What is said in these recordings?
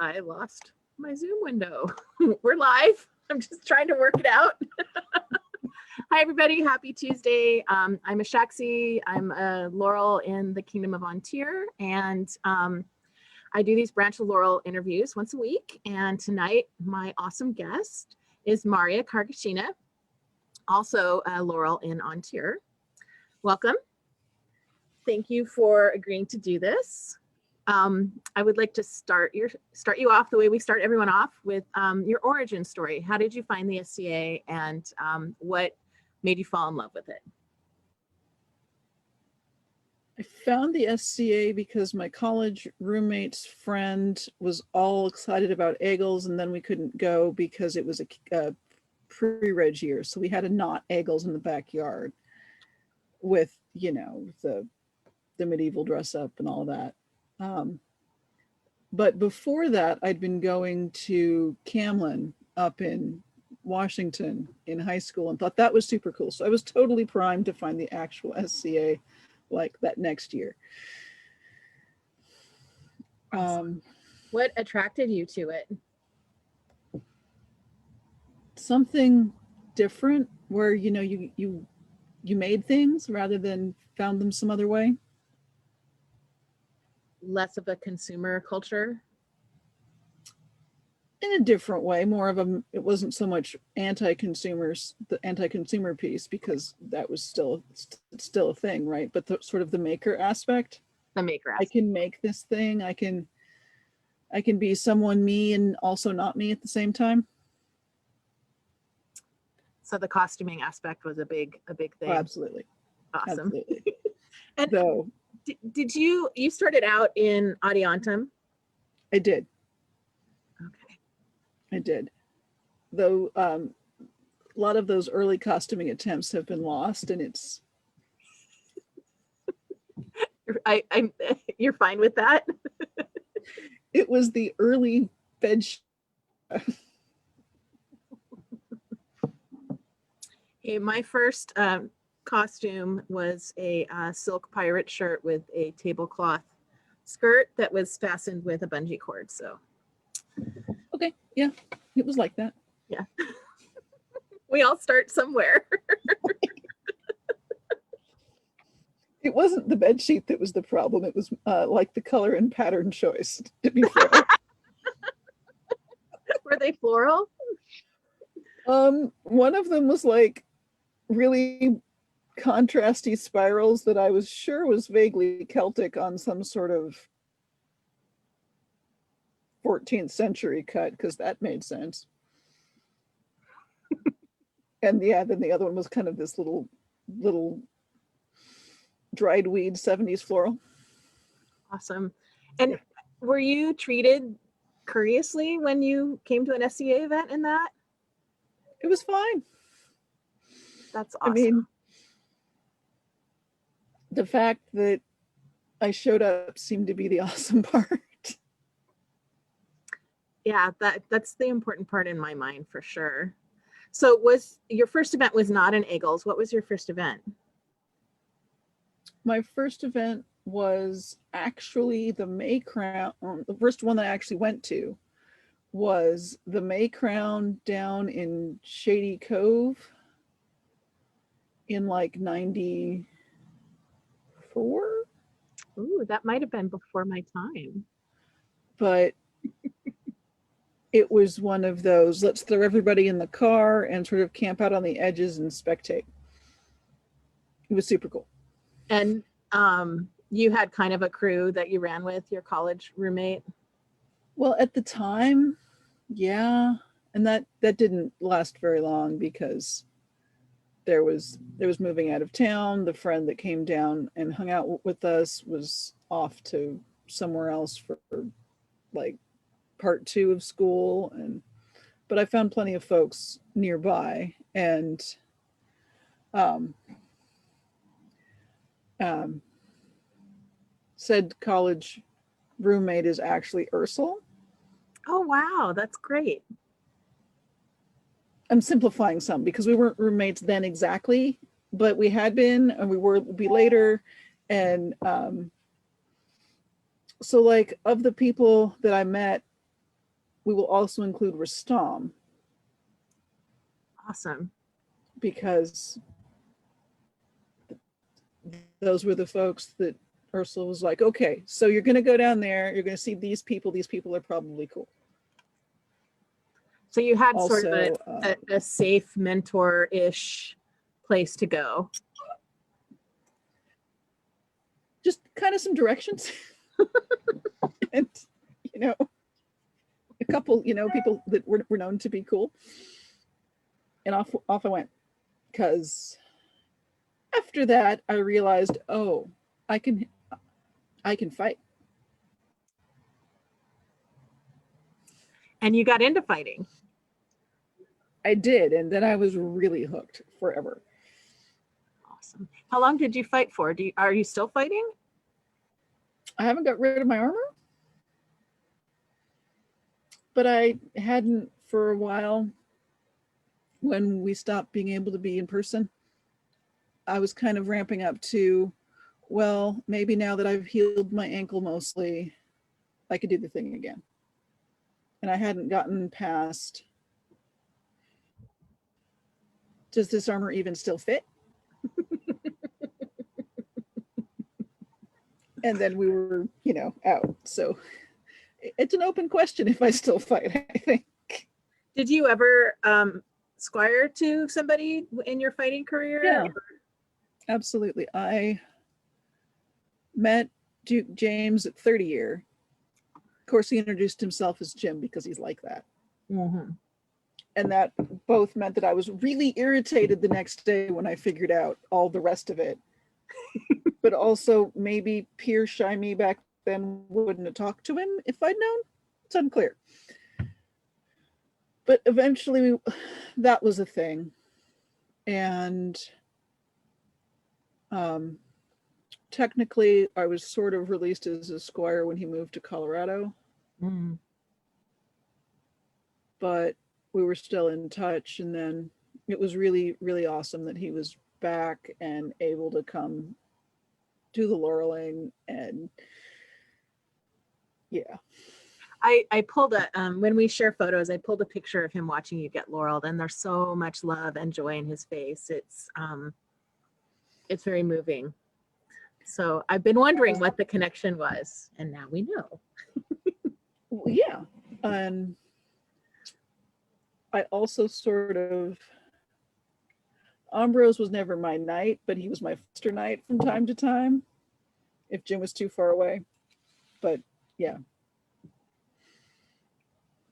I lost my Zoom window. We're live. I'm just trying to work it out. Hi, everybody. Happy Tuesday. I'm Ashaxi. I'm a Laurel in the Kingdom of Ontir, and I do these Branch of Laurel interviews once a week. And tonight, my awesome guest is Marya Kargashine, also a Laurel in Ontir. Welcome. Thank you for agreeing to do this. I would like to start you off the way we start everyone off with your origin story. How did you find the SCA, and what made you fall in love with it? I found the SCA because my college roommate's friend was all excited about Eagles, and then we couldn't go because it was a pre-reg year. So we had to knot Eagles in the backyard with, you know, the medieval dress up and all that. But before that, I'd been going to Camlin up in Washington in high school and thought that was super cool. So I was totally primed to find the actual SCA like that next year. What attracted you to it? Something different where, you know, you made things rather than found them some other way. Less of a consumer culture? In a different way, more of a, it wasn't so much the anti-consumer piece, because that was still a thing, right? But the sort of the maker aspect. The maker aspect. I can make this thing. I can be someone me and also not me at the same time. So the costuming aspect was a big thing. Oh, absolutely. Awesome. Absolutely. And so did you started out in Adiantum? I did. Okay. I did. Though a lot of those early costuming attempts have been lost, and it's you're fine with that? It was the early bed Hey, my first costume was a silk pirate shirt with a tablecloth skirt that was fastened with a bungee cord. So, okay, yeah, it was like that. Yeah, we all start somewhere. It wasn't the bed sheet that was the problem. It was like the color and pattern choice, to be fair. Were they floral? One of them was like really contrasty spirals that I was sure was vaguely Celtic on some sort of 14th century cut, because that made sense. And yeah, then the other one was kind of this little dried weed 70s floral. Awesome. And were you treated courteously when you came to an SCA event in that? It was fine. That's awesome. I mean, the fact that I showed up seemed to be the awesome part. Yeah, that's the important part in my mind for sure. So was your first event was not in Eagles. What was your first event? My first event was actually the May Crown. The first one that I actually went to was the May Crown down in Shady Cove in like 94. Ooh, that might have been before my time. But it was one of those, let's throw everybody in the car and sort of camp out on the edges and spectate. It was super cool. And you had kind of a crew that you ran with, your college roommate? Well, at the time, yeah. And that didn't last very long because there was moving out of town. The friend that came down and hung out with us was off to somewhere else for like part 2 of school, but I found plenty of folks nearby, and said college roommate is actually Ursel. Oh wow, that's great. I'm simplifying some because we weren't roommates then exactly, but we had been, and we would be later. And so like of the people that I met we will also include Rustam, Awesome. because those were the folks that Ursula was like, okay, so you're going to go down there, you're going to see these people are probably cool. So you had Also, sort of a safe mentor-ish place to go. just kind of some directions. And, a couple, people that were known to be cool. And off I went. Because after that, I realized, oh, I can fight. And you got into fighting. I did, and then I was really hooked forever. Awesome. How long did you fight for? Are you still fighting? I haven't got rid of my armor, but I hadn't for a while. When we stopped being able to be in person, I was kind of ramping up to, well, maybe now that I've healed my ankle mostly, I could do the thing again. And I hadn't gotten past, does this armor even still fit? And then we were, out. So it's an open question if I still fight, I think. Did you ever squire to somebody in your fighting career? Yeah, absolutely. I met Duke James at 30 year. Of course, he introduced himself as Jim because he's like that. Mm-hmm. And that both meant that I was really irritated the next day when I figured out all the rest of it. But also maybe Pierre Shy me back then wouldn't have talked to him if I'd known. It's unclear. But eventually that was a thing. And technically I was sort of released as a squire when he moved to Colorado. Mm-hmm. But we were still in touch. And then it was really, really awesome that he was back and able to come to the Laureling. And yeah. I pulled when we share photos, I pulled a picture of him watching you get laureled, and there's so much love and joy in his face. It's very moving. So I've been wondering what the connection was, and now we know. Yeah. And I also sort of, Ambrose was never my knight, but he was my foster knight from time to time, if Jim was too far away. But yeah.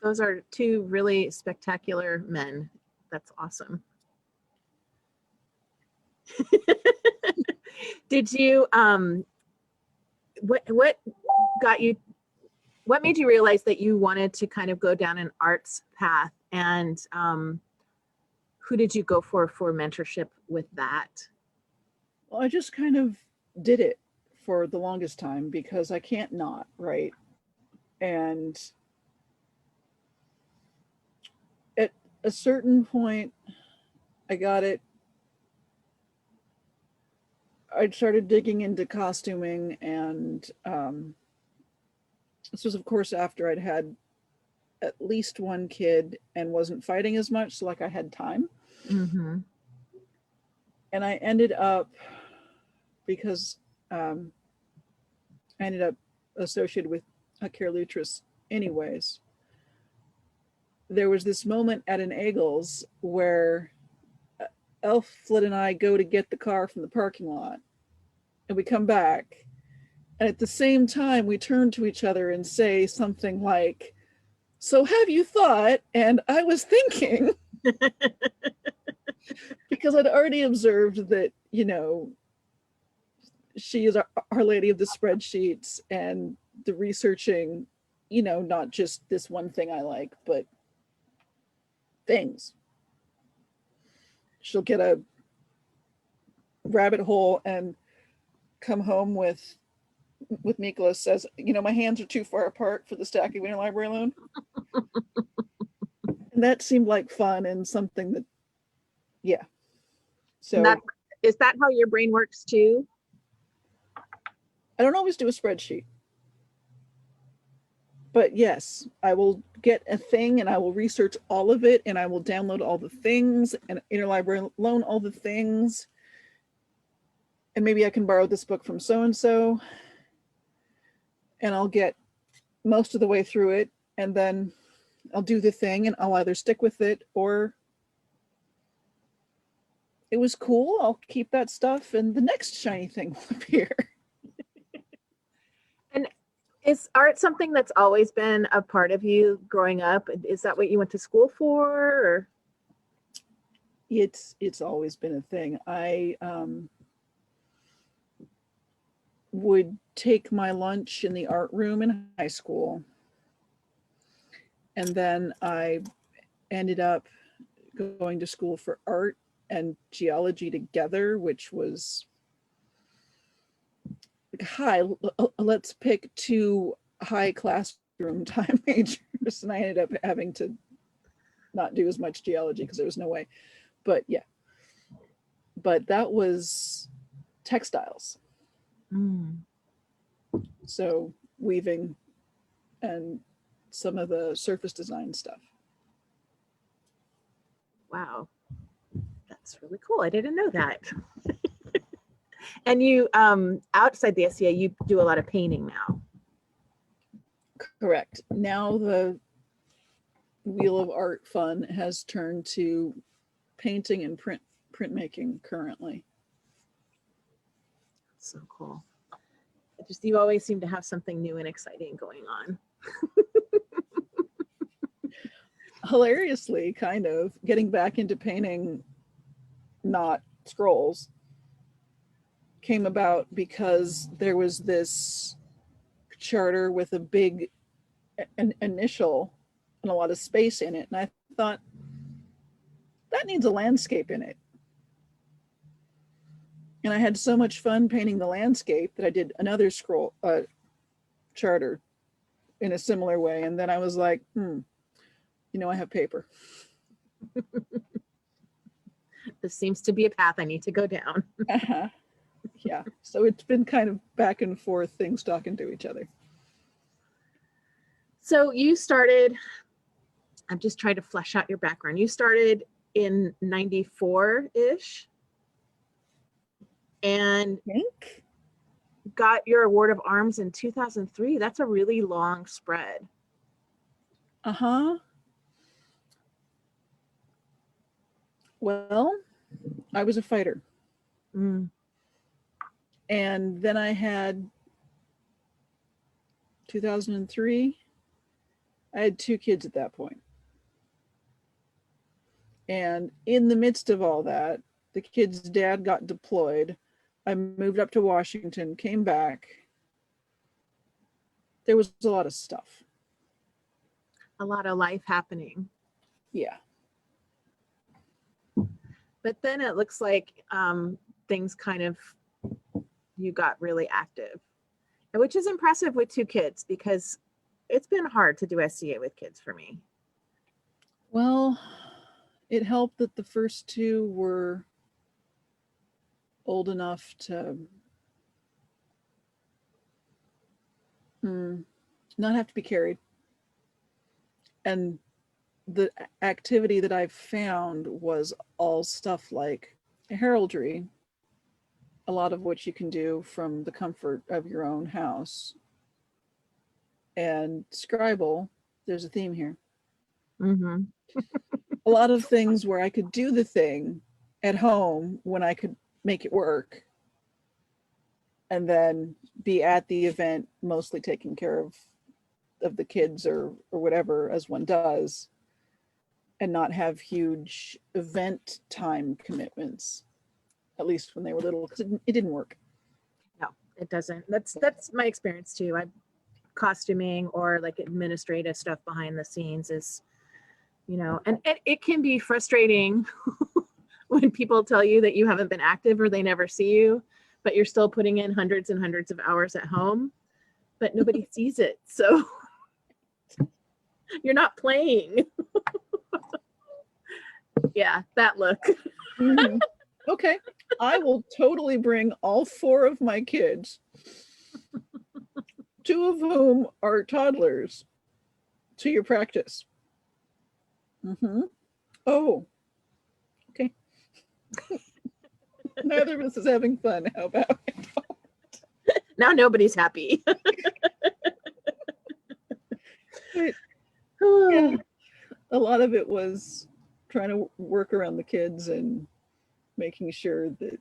Those are two really spectacular men. That's awesome. Did you what made you realize that you wanted to kind of go down an arts path, and who did you go for mentorship with that? Well, I just kind of did it for the longest time because I can't not, right? And at a certain point, I got it. I started digging into costuming, and this was, of course, after I'd had at least one kid and wasn't fighting as much, so like I had time. Mm-hmm. And I ended up, because I ended up associated with Akir Lutris anyways, there was this moment at an Eagles where Elflet and I go to get the car from the parking lot, and we come back, and at the same time we turn to each other and say something like, "So have you thought?" And I was thinking, because I'd already observed that, she is our lady of the spreadsheets and the researching, not just this one thing I like, but things. She'll get a rabbit hole and come home with Miklos says, my hands are too far apart for the stacking interlibrary loan. And that seemed like fun and something that, yeah. So is that how your brain works too? I don't always do a spreadsheet. But yes, I will get a thing and I will research all of it and I will download all the things and interlibrary loan all the things. And maybe I can borrow this book from so and so and I'll get most of the way through it and then I'll do the thing and I'll either stick with it or it was cool. I'll keep that stuff and the next shiny thing will appear. And is art something that's always been a part of you growing up? Is that what you went to school for? Or? It's always been a thing. I would take my lunch in the art room in high school. And then I ended up going to school for art and geology together, which was hi, let's pick two high classroom time majors. And I ended up having to not do as much geology because there was no way. But yeah, but that was textiles. So weaving and some of the surface design stuff. Wow, that's really cool. I didn't know that. And you, outside the SCA, you do a lot of painting now. Correct. Now the wheel of art fun has turned to painting and printmaking currently. So cool. Just you always seem to have something new and exciting going on. Hilariously, kind of getting back into painting, not scrolls, came about because there was this charter with a big an initial and a lot of space in it. And I thought, that needs a landscape in it. And I had so much fun painting the landscape that I did another scroll charter in a similar way. And then I was like, I have paper. This seems to be a path I need to go down. Yeah. So it's been kind of back and forth things talking to each other. So you started, I'm just trying to flesh out your background. You started in 94-ish and got your award of arms in 2003. That's a really long spread. Well, I was a fighter. And then I had 2003. I had 2 kids at that point. And in the midst of all that, the kid's dad got deployed. I moved up to Washington, came back. There was a lot of stuff. A lot of life happening. Yeah. But then it looks like things kind of, you got really active, which is impressive with 2 kids because it's been hard to do SCA with kids for me. Well, it helped that the first 2 were old enough to not have to be carried. And the activity that I've found was all stuff like heraldry, a lot of which you can do from the comfort of your own house. And Scribble, there's a theme here. A lot of things where I could do the thing at home when I could make it work and then be at the event mostly taking care of the kids or whatever as one does and not have huge event time commitments, at least when they were little, because it didn't work. No, it doesn't. That's my experience too. Costuming or like administrative stuff behind the scenes is, and it can be frustrating when people tell you that you haven't been active or they never see you, but you're still putting in hundreds and hundreds of hours at home, but nobody sees it. So you're not playing. Yeah, that look. Okay. I will totally bring all 4 of my kids, 2 of whom are toddlers, to your practice. Oh, okay. Neither of us is having fun. How about it? Now nobody's happy. Yeah, a lot of it was trying to work around the kids and making sure that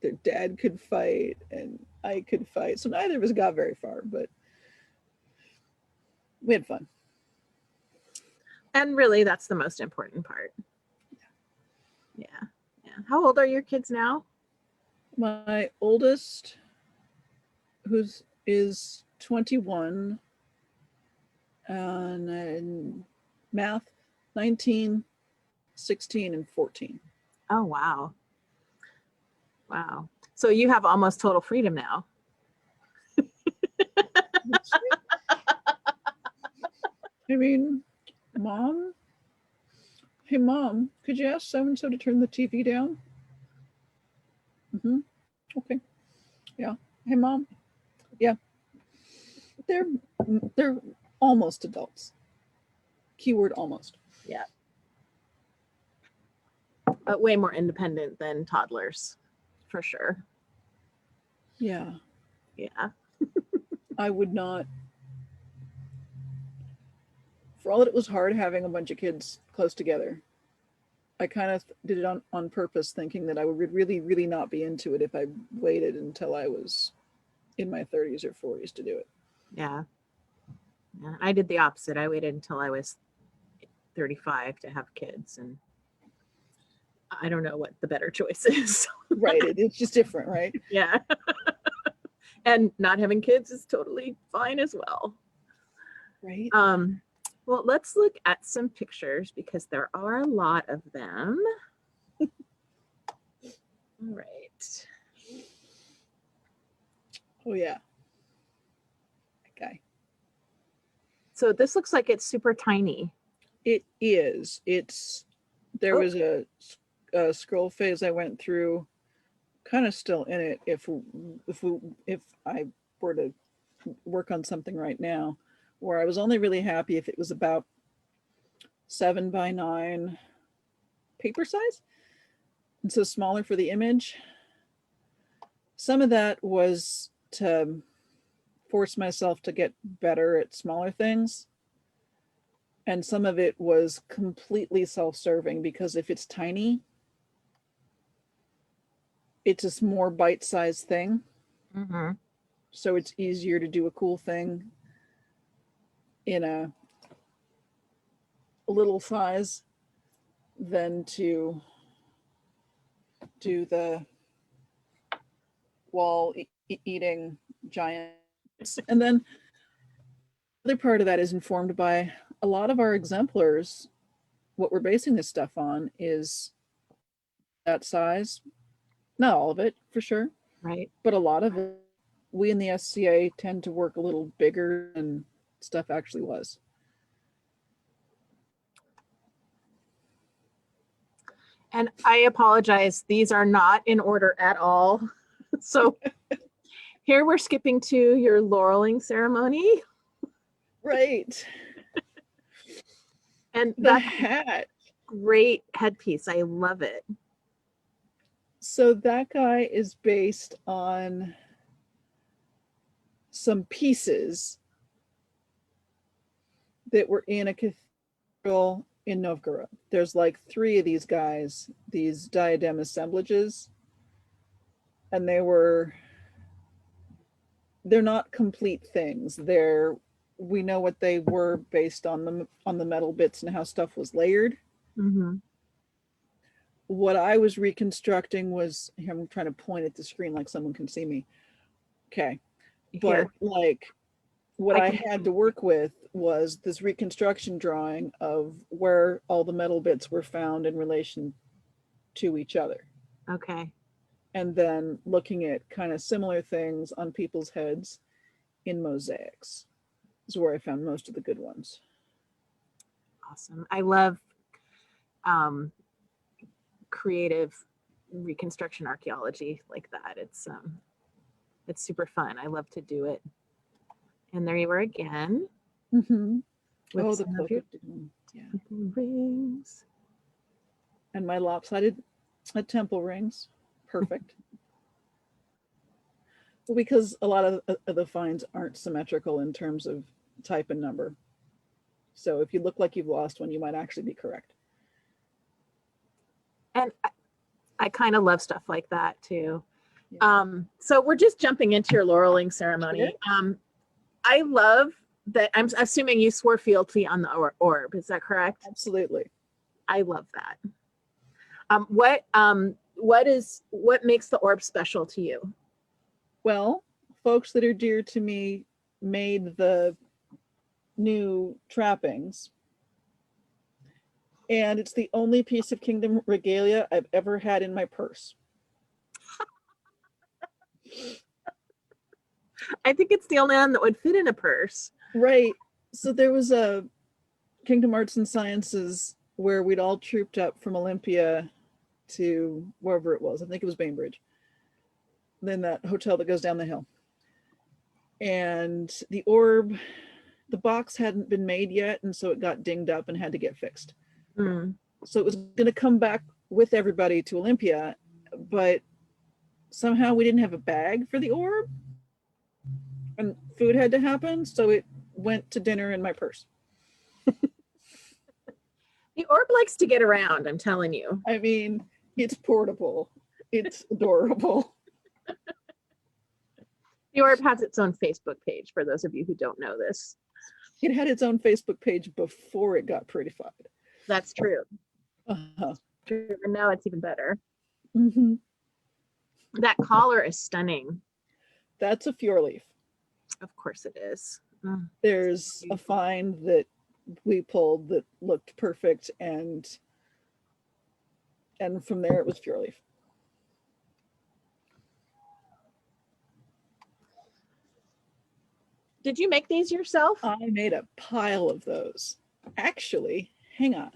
their dad could fight and I could fight. So neither of us got very far, but we had fun. And really, that's the most important part. Yeah. Yeah. How old are your kids now? My oldest, is 21, and math, 19, 16, and 14. Oh, wow. Wow. So you have almost total freedom now. I mean, Mom, hey, Mom, could you ask so-and-so to turn the TV down? Okay. Yeah. Hey, Mom. Yeah. They're almost adults. Keyword almost. Yeah. But way more independent than toddlers, for sure. Yeah. Yeah. I would not, for all that it was hard having a bunch of kids close together, I kind of did it on purpose, thinking that I would really, really not be into it if I waited until I was in my 30s or 40s to do it. Yeah. Yeah. I did the opposite. I waited until I was 35 to have kids, and I don't know what the better choice is. Right. It's just different, right? Yeah. And not having kids is totally fine as well. Right. Well, let's look at some pictures because there are a lot of them. All right. Oh, yeah. Okay. So this looks like it's super tiny. It is. There was a scroll phase I went through, kind of still in it. If I were to work on something right now, where I was only really happy if it was about 7:9 paper size, and so smaller for the image. Some of that was to force myself to get better at smaller things. And some of it was completely self-serving, because if it's tiny, it's a more bite-sized thing. Mm-hmm. So it's easier to do a cool thing in a little size than to do the wall eating giants. And then the other part of that is informed by a lot of our exemplars. What we're basing this stuff on is that size. Not all of it, for sure. Right. But a lot of it, we in the SCA tend to work a little bigger than stuff actually was. And I apologize. These are not in order at all. So here we're skipping to your laureling ceremony. Right. And The that hat. Great headpiece. I love it. So that guy is based on some pieces that were in a cathedral in Novgorod. There's like 3 of these guys, these diadem assemblages, and they're not complete things. We know what they were based on the metal bits and how stuff was layered. Mm-hmm. What I was reconstructing was, here, I'm trying to point at the screen like someone can see me. Okay. But Here. like what I had to work with was this reconstruction drawing of where all the metal bits were found in relation to each other. Okay. And then looking at kind of similar things on people's heads in mosaics is where I found most of the good ones. Awesome. I love creative reconstruction archaeology like that. It's super fun. I love to do it. And there you are again. Mm-hmm. with Oh, the some of cloak your of doom. Yeah. rings. And my lopsided temple rings. Perfect. Well, because a lot of the finds aren't symmetrical in terms of type and number. So if you look like you've lost one, you might actually be correct. And I kind of love stuff like that too. Yeah. So we're just jumping into your laureling ceremony. Sure. I love that. I'm assuming you swore fealty on the orb. Is that correct? Absolutely. I love that. What makes the orb special to you? Well, folks that are dear to me made the new trappings. And it's the only piece of kingdom regalia I've ever had in my purse. I think it's the only one that would fit in a purse. Right. So there was a Kingdom Arts and Sciences where we'd all trooped up from Olympia to wherever it was. I think it was Bainbridge. Then that hotel that goes down the hill. And the orb, the box hadn't been made yet, and so it got dinged up and had to get fixed. Mm. So it was going to come back with everybody to Olympia, but somehow we didn't have a bag for the orb, and food had to happen, so it went to dinner in my purse. The orb likes to get around, I'm telling you. I mean, it's portable. It's adorable. The orb has its own Facebook page, for those of you who don't know this. It had its own Facebook page before it got prettified. That's true. Uh-huh. And now it's even better. Mm-hmm. That collar is stunning. That's a Fjord leaf. Of course it is. There's a find that we pulled that looked perfect, and from there it was Fjord leaf. Did you make these yourself? I made a pile of those. Actually, hang on.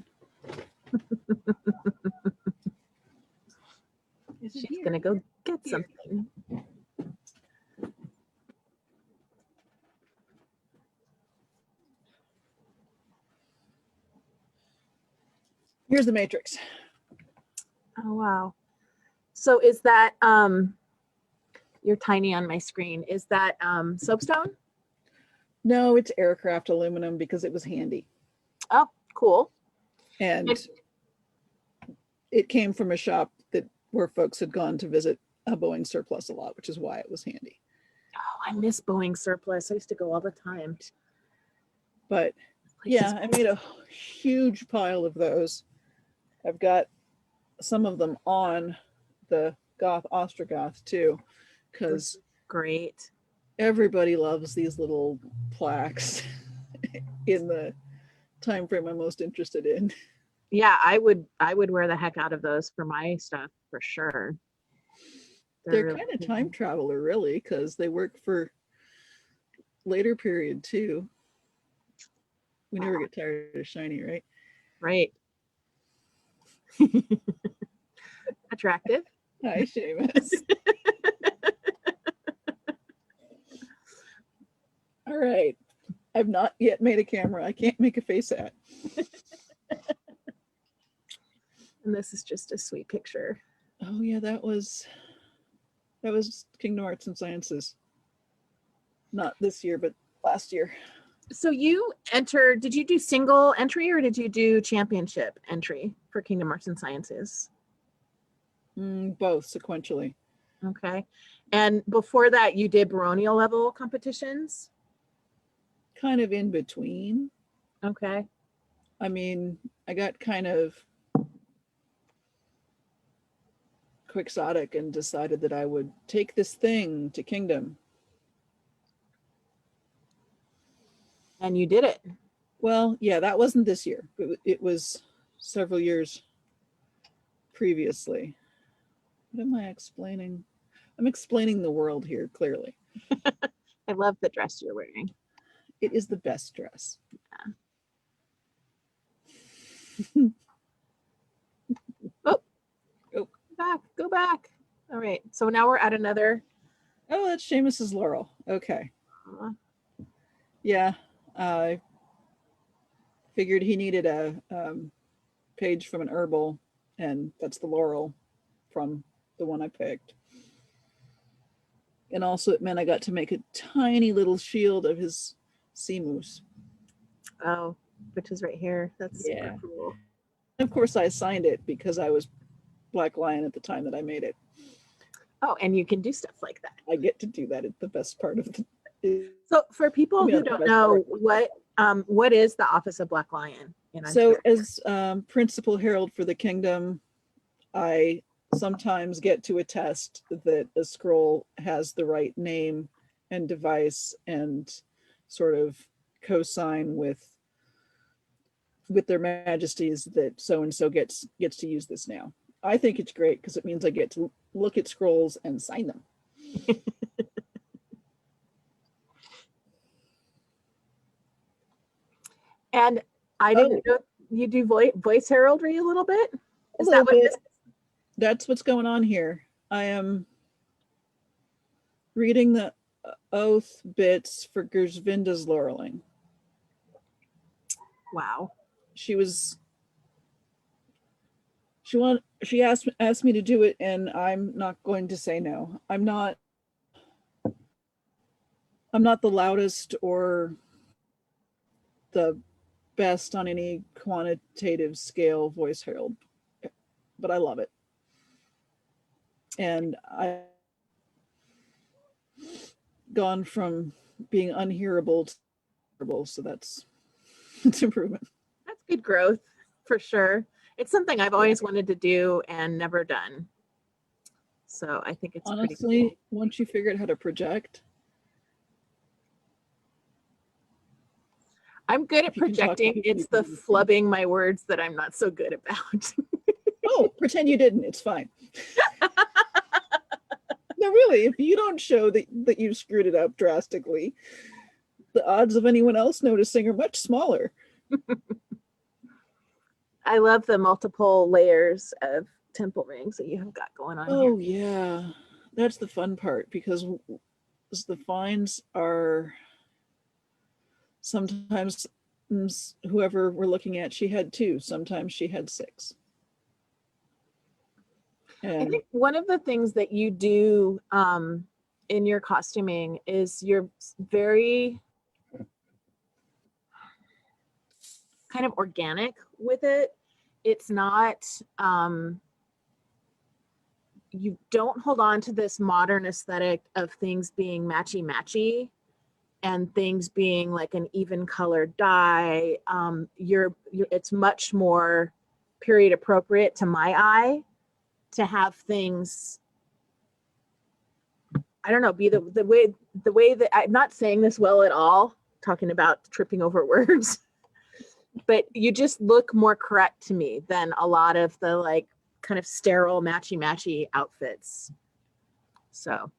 She's gonna go get something. Here's the matrix. Oh wow. So is that you're tiny on my screen. Is that soapstone? No, it's aircraft aluminum because it was handy. Oh, cool. And it came from a shop where folks had gone to visit a Boeing surplus a lot, which is why it was handy. Oh, I miss Boeing surplus. I used to go all the time. But yeah, I made a huge pile of those. I've got some of them on the Goth Ostrogoth too, because great. Everybody loves these little plaques in the time frame I'm most interested in. Yeah, I would wear the heck out of those for my stuff for sure. They're really kind of time traveler, really, because they work for later period too. We never get tired of shiny, right? Right. Attractive. Hi, Seamus. All right. I've not yet made a camera. I can't make a face at. And this is just a sweet picture. Oh yeah, that was Kingdom Arts and Sciences. Not this year, but last year. So you entered, did you do single entry or did you do championship entry for Kingdom Arts and Sciences? Both sequentially. Okay. And before that, you did baronial level competitions? Kind of in between. Okay. I mean, I got kind of quixotic and decided that I would take this thing to Kingdom. And you did it. Well, yeah, that wasn't this year. It was several years previously. What am I explaining? I'm explaining the world here, clearly. I love the dress you're wearing. It is the best dress. Yeah. Oh, go back. All right. So now we're at another. Oh, that's Seamus's Laurel. Okay. Yeah. figured he needed a page from an herbal, and that's the Laurel from the one I picked. And also it meant I got to make a tiny little shield of his sea moose. Oh, which is right here. That's Yeah. super cool. Of course, I signed it because I was Black Lion at the time that I made it. Oh, and you can do stuff like that. I get to do that. It's the best part of the. So for people who the don't best know, part. what is the Office of Black Lion in So Ontario? as principal herald for the kingdom, I sometimes get to attest that a scroll has the right name and device and sort of co-sign with their majesties that so and so gets to use this now. I think it's great because it means I get to look at scrolls and sign them. And I didn't know you do voice heraldry a little bit. Is that what this is? That's what's going on here. I am reading the oath bits for Gersvinda's Laureling. Wow. She asked me to do it, and I'm not going to say no. I'm not the loudest or the best on any quantitative scale voice herald, but I love it. And I've gone from being unhearable to hearable, so that's improvement. That's good growth for sure. It's something I've always wanted to do and never done. So I think it's honestly pretty cool. Once you figure out how to project, I'm good at projecting. It's the flubbing my words that I'm not so good about. Oh, pretend you didn't. It's fine. No, really, if you don't show that you screwed it up drastically, the odds of anyone else noticing are much smaller. I love the multiple layers of temple rings that you have got going on here. Oh yeah, that's the fun part, because the finds are sometimes whoever we're looking at, she had 2, sometimes she had 6. I think one of the things that you do in your costuming is you're very kind of organic with it. It's not, you don't hold on to this modern aesthetic of things being matchy and things being like an even colored dye. It's much more period appropriate to my eye to have things, I don't know, be the way that I'm not saying this well at all, talking about tripping over words, but you just look more correct to me than a lot of the like kind of sterile matchy outfits. So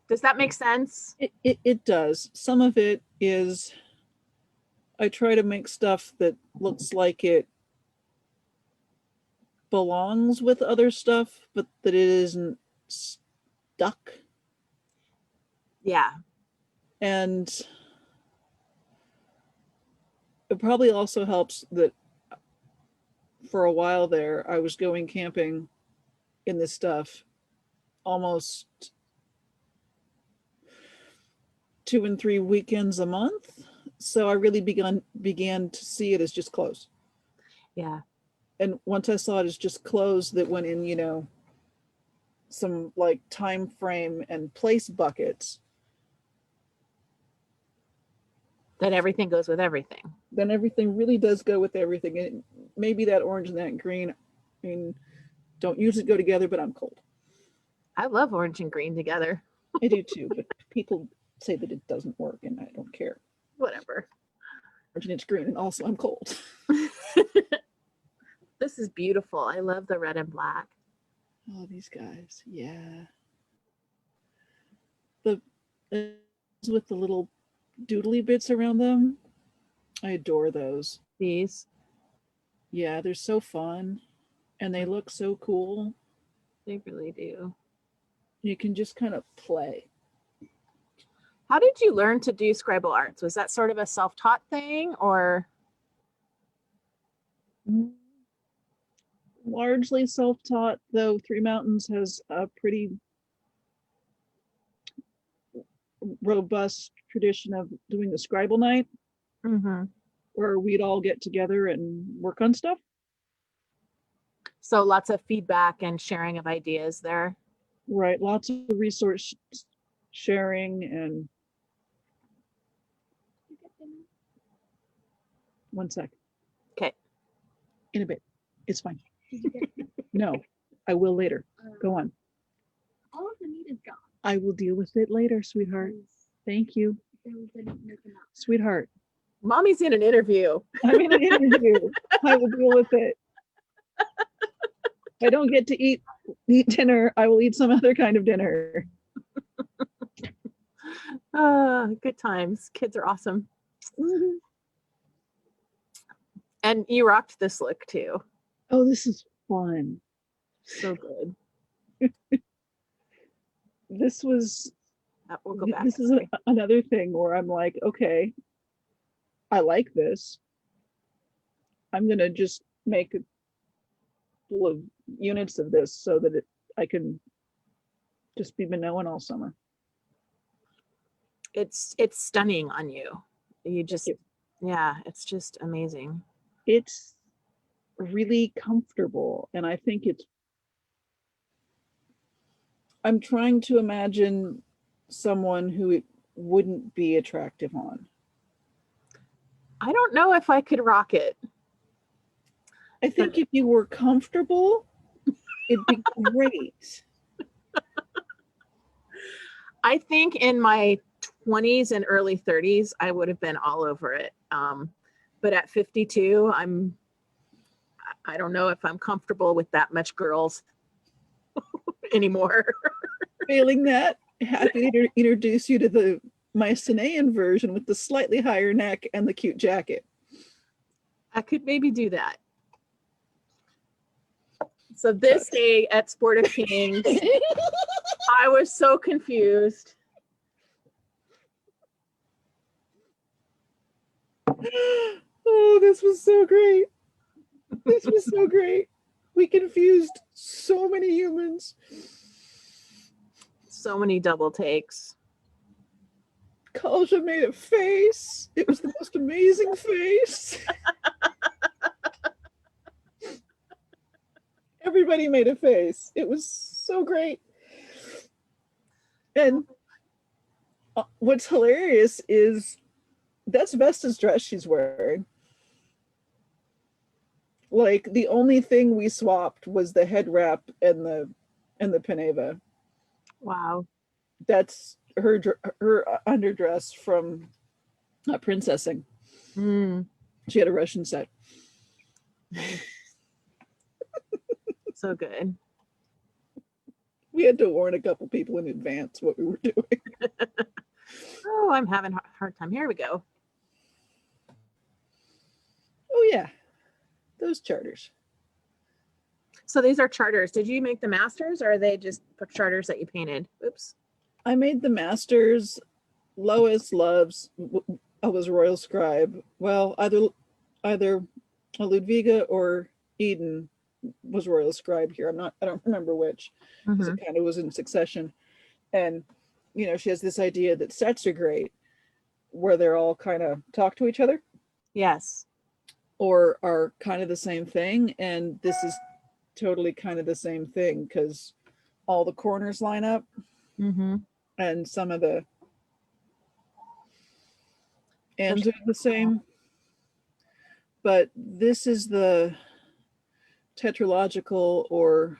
does that make sense? It does. Some of it is, I try to make stuff that looks like it belongs with other stuff, but that it isn't stuck. Yeah. And it probably also helps that for a while there, I was going camping in this stuff almost 2 and 3 weekends a month. So I really began to see it as just clothes. Yeah. And once I saw it as just clothes that went in, some like time frame and place buckets, that everything goes with everything. Then everything really does go with everything. And maybe that orange and that green, I mean, don't usually go together, but I'm cold. I love orange and green together. I do too, but people say that it doesn't work, and I don't care. Whatever. Orange and it's green, and also I'm cold. This is beautiful. I love the red and black. Oh, these guys, yeah. The with the little doodly bits around them, I adore those. These. Yeah, they're so fun, and they look so cool. They really do. You can just kind of play. How did you learn to do scribal arts? Was that sort of a self-taught thing, or? Largely self-taught, though Three Mountains has a pretty robust tradition of doing the scribal night Mm-hmm. where we'd all get together and work on stuff. So lots of feedback and sharing of ideas there. Right, lots of resource sharing and one sec. Okay. In a bit. It's fine. No, I will later. Go on. All of the meat is gone. I will deal with it later, sweetheart. Thank you. Sweetheart. Mommy's in an interview. I'm in an interview. I will deal with it. If I don't get to eat dinner, I will eat some other kind of dinner. Good times. Kids are awesome. And you rocked this look too. Oh, this is fun. So good. This was, We'll go back. this is another thing where I'm like, okay, I like this. I'm going to just make a couple of units of this so that I can just be Minoan all summer. It's stunning on you. You just, yeah, it's just amazing. It's really comfortable. And I think I'm trying to imagine someone who it wouldn't be attractive on. I don't know if I could rock it. I think if you were comfortable, it'd be great. I think in my 20s and early 30s, I would have been all over it. But at 52, I don't know if I'm comfortable with that much girls anymore. Failing that, happy to introduce you to my Mycenaean version with the slightly higher neck and the cute jacket. I could maybe do that. So this day at Sport of Kings, I was so confused. Oh, this was so great. This was so great. We confused so many humans. So many double takes. Kalja made a face. It was the most amazing face. Everybody made a face. It was so great. And what's hilarious is that's Vesta's dress she's wearing. Like the only thing we swapped was the head wrap and the Pineva. Wow. That's her underdress from princessing. She had a Russian set. So good. We had to warn a couple people in advance what we were doing. Oh, I'm having a hard time. Here we go. Oh yeah, those charters. So these are charters. Did you make the masters or are they just charters that you painted? Oops. I made the masters. Lois loves. I was royal scribe. Well, either Ludviga or Eden was royal scribe here. I don't remember which, because it kind of was in succession. And she has this idea that sets are great, where they're all kind of talk to each other. Yes. Or are kind of the same thing. And this is totally kind of the same thing because all the corners line up. And some of the ends are the same. But this is the tetralogical or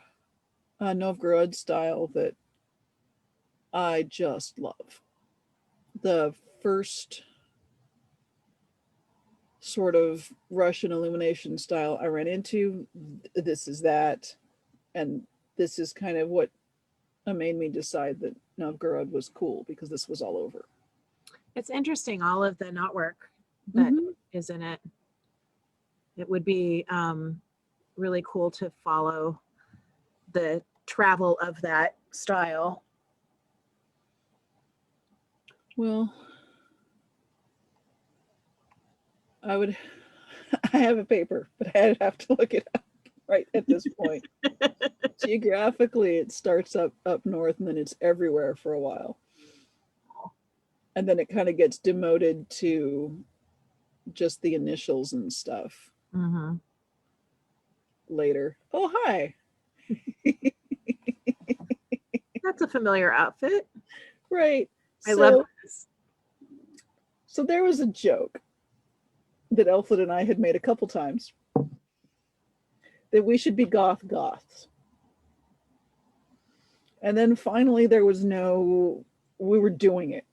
Novgorod style that I just love. The first sort of Russian illumination style I ran into, this is that. And this is kind of what made me decide that Novgorod was cool, because this was all over. It's interesting, all of the knotwork that is in it. It would be really cool to follow the travel of that style. Well, I I have a paper, but I'd have to look it up right at this point. Geographically, it starts up north and then it's everywhere for a while. And then it kind of gets demoted to just the initials and stuff Mm-hmm. later. Oh, hi. That's a familiar outfit. Right. I love this. So there was a joke that Elflin and I had made a couple times that we should be goths. And then finally we were doing it.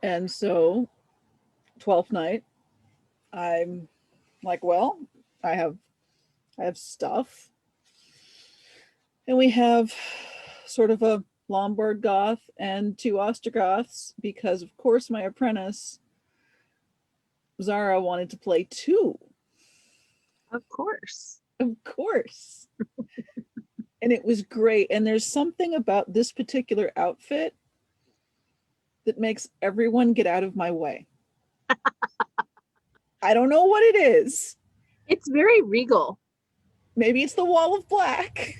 And so 12th night, I'm like, well, I have stuff. And we have sort of a Lombard goth and 2 Ostrogoths because of course my apprentice Zara wanted to play 2. Of course. Of course. And it was great. And there's something about this particular outfit that makes everyone get out of my way. I don't know what it is. It's very regal. Maybe it's the wall of black.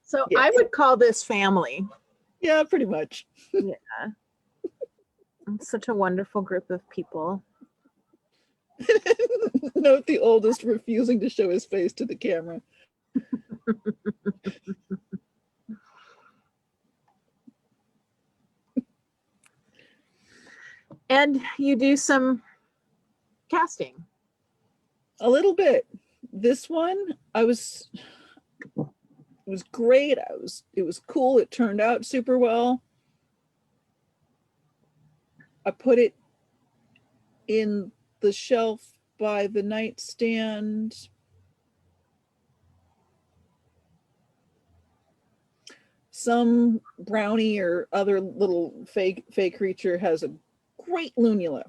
So Yes. I would call this family. Yeah, pretty much. Yeah. It's such a wonderful group of people. Note the oldest refusing to show his face to the camera. And you do some casting. A little bit. This one, it was great. It was cool. It turned out super well. I put it in the shelf by the nightstand. Some brownie or other little fake creature has a great lunula.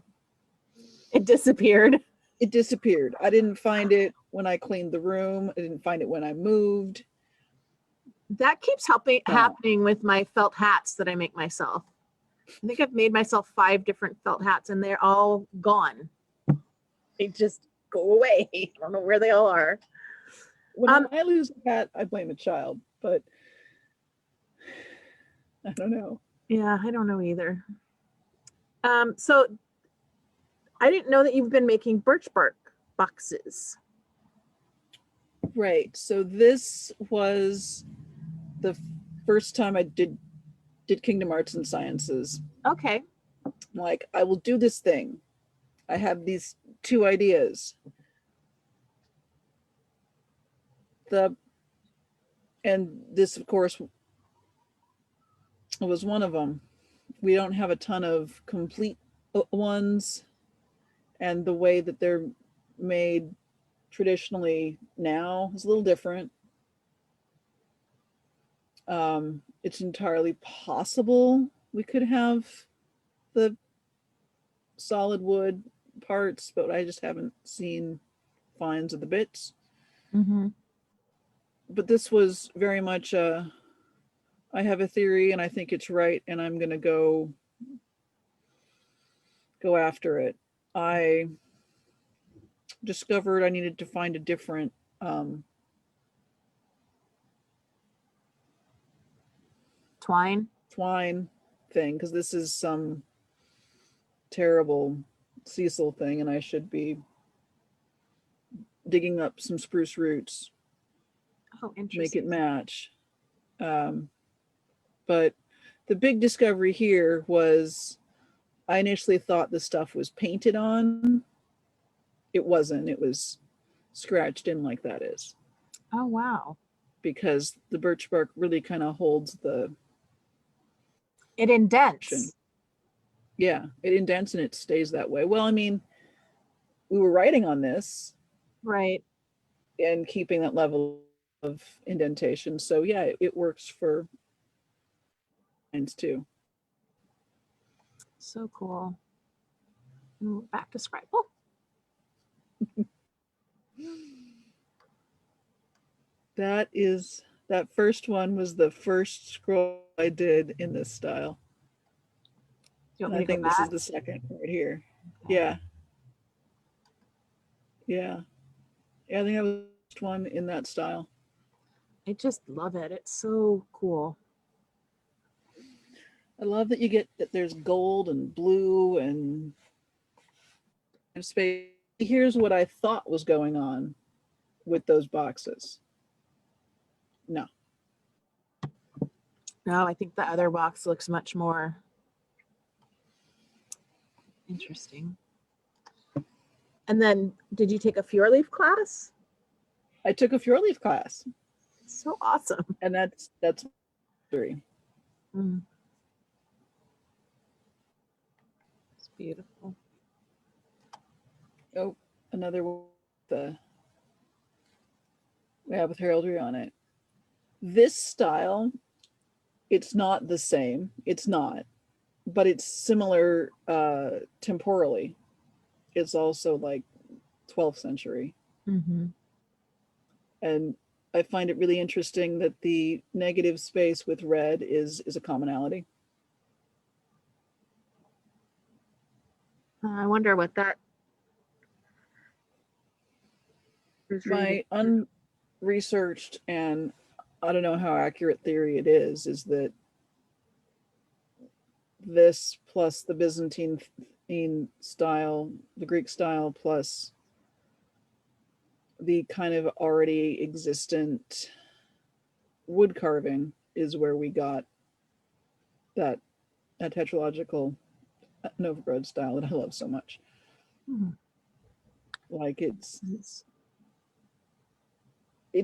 It disappeared. It disappeared. I didn't find it when I cleaned the room. I didn't find it when I moved. That keeps happening with my felt hats that I make myself. I think I've made myself 5 different felt hats and they're all gone. They just go away. I don't know where they all are. When I lose a hat, I blame a child, but I don't know. Yeah, I don't know either. So I didn't know that you've been making birch bark boxes. Right. So this was the first time I did Kingdom Arts and Sciences. Okay. Like, I will do this thing. I have these 2 ideas. And this, of course, was one of them. We don't have a ton of complete ones, and the way that they're made traditionally now is a little different. It's entirely possible we could have the solid wood parts, but I just haven't seen finds of the bits. Mm-hmm. But this was very much I have a theory and I think it's right, and I'm gonna go after it. I discovered I needed to find a different Twine thing, because this is some terrible Cecil thing, and I should be digging up some spruce roots Oh, to make interesting. it match. But the big discovery here was I initially thought the stuff was painted on. It wasn't. It was scratched in like that is. Oh, wow. Because the birch bark really kind of holds it indents. Yeah, it indents and it stays that way. Well, I mean, we were writing on this. Right. And keeping that level of indentation. So yeah, it works for lines too. So cool. Back to Scribble. That first one was the first scroll I did in this style. Do you And want me I to go think this is back? the second right here. Okay. Yeah. Yeah. Yeah, I think I was the first one in that style. I just love it. It's so cool. I love that you get that there's gold and blue and space. Here's what I thought was going on with those boxes. No. No, I think the other box looks much more interesting. And then, did you take a Fjord Leaf class? I took a Fjord Leaf class, So awesome. and that's 3. Mm. It's beautiful. Oh, another one with heraldry on it. This style, it's not the same. It's not, but it's similar temporally. It's also like 12th century. Mm-hmm. And I find it really interesting that the negative space with red is a commonality. I wonder what that is. My unresearched, and I don't know how accurate theory it is that this plus the Byzantine style, the Greek style, plus the kind of already existent wood carving is where we got that tetralogical Novgorod style that I love so much. Mm-hmm. Like it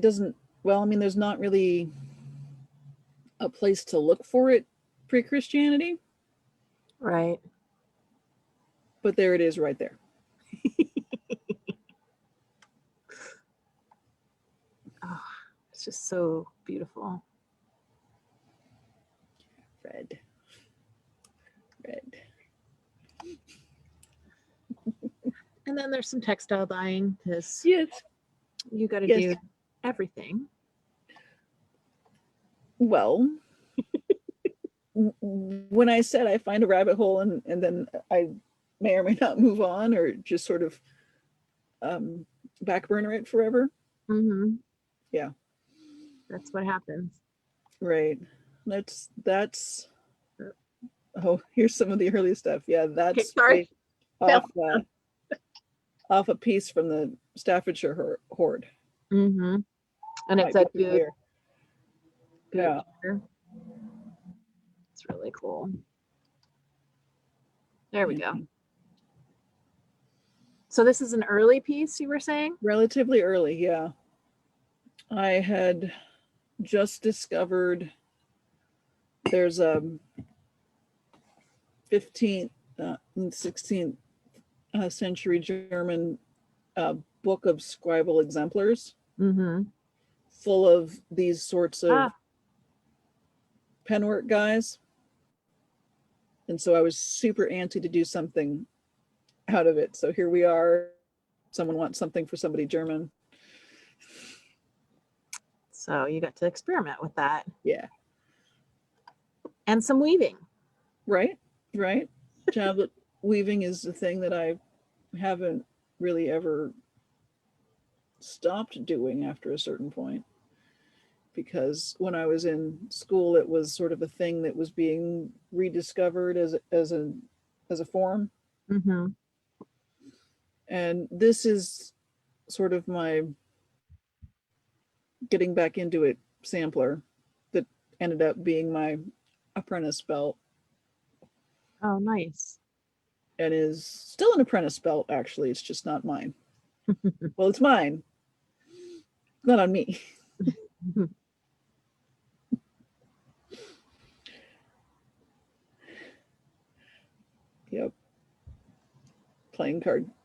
doesn't, well, I mean, there's not really a place to look for it pre-Christianity, Right. but there it is right there. Oh, it's just so beautiful. Red. And then there's some textile dyeing because Yes. you got to Yes. do everything. Well, when I said I find a rabbit hole and then I may or may not move on or just sort of back burner it forever. Mm-hmm. Yeah. That's what happens. Right. That's oh, here's some of the early stuff. Yeah, that's Okay, sorry. off a piece from the Staffordshire hoard. Mm-hmm. And Might it's a be good. Yeah. It's really cool. There we go. So this is an early piece, you were saying? Relatively early, yeah. I had just discovered there's a 15th and 16th century German book of scribal exemplars full of these sorts of penwork guys. And so I was super antsy to do something out of it. So here we are. Someone wants something for somebody German. So you got to experiment with that. Yeah. And some weaving. Right. Tablet weaving is the thing that I haven't really ever stopped doing after a certain point, because when I was in school it was sort of a thing that was being rediscovered as a form. And this is sort of my getting back into it sampler that ended up being my apprentice belt. Oh, nice. And is still an apprentice belt, actually. It's just not mine. Well, it's mine. It's not on me. Yep. Playing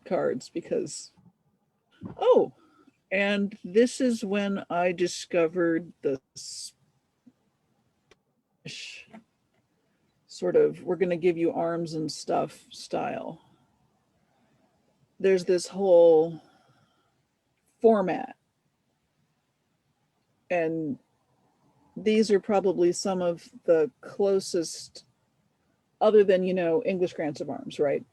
cards because, oh, and this is when I discovered the sort of, we're going to give you arms and stuff style. There's this whole format. And these are probably some of the closest, other than, English grants of arms, right?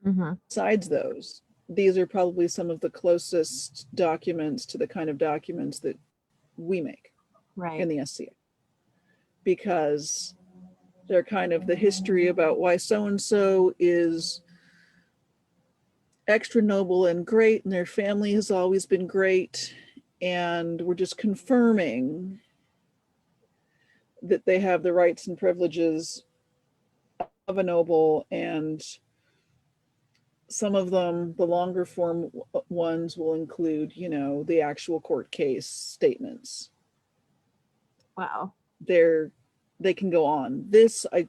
Mm-hmm. Besides those, these are probably some of the closest documents to the kind of documents that we make Right. in the SCA, because they're kind of the history about why so-and-so is extra noble and great, and their family has always been great. And we're just confirming that they have the rights and privileges of a noble. And some of them, the longer form ones, will include, the actual court case statements. Wow. They can go on. This, I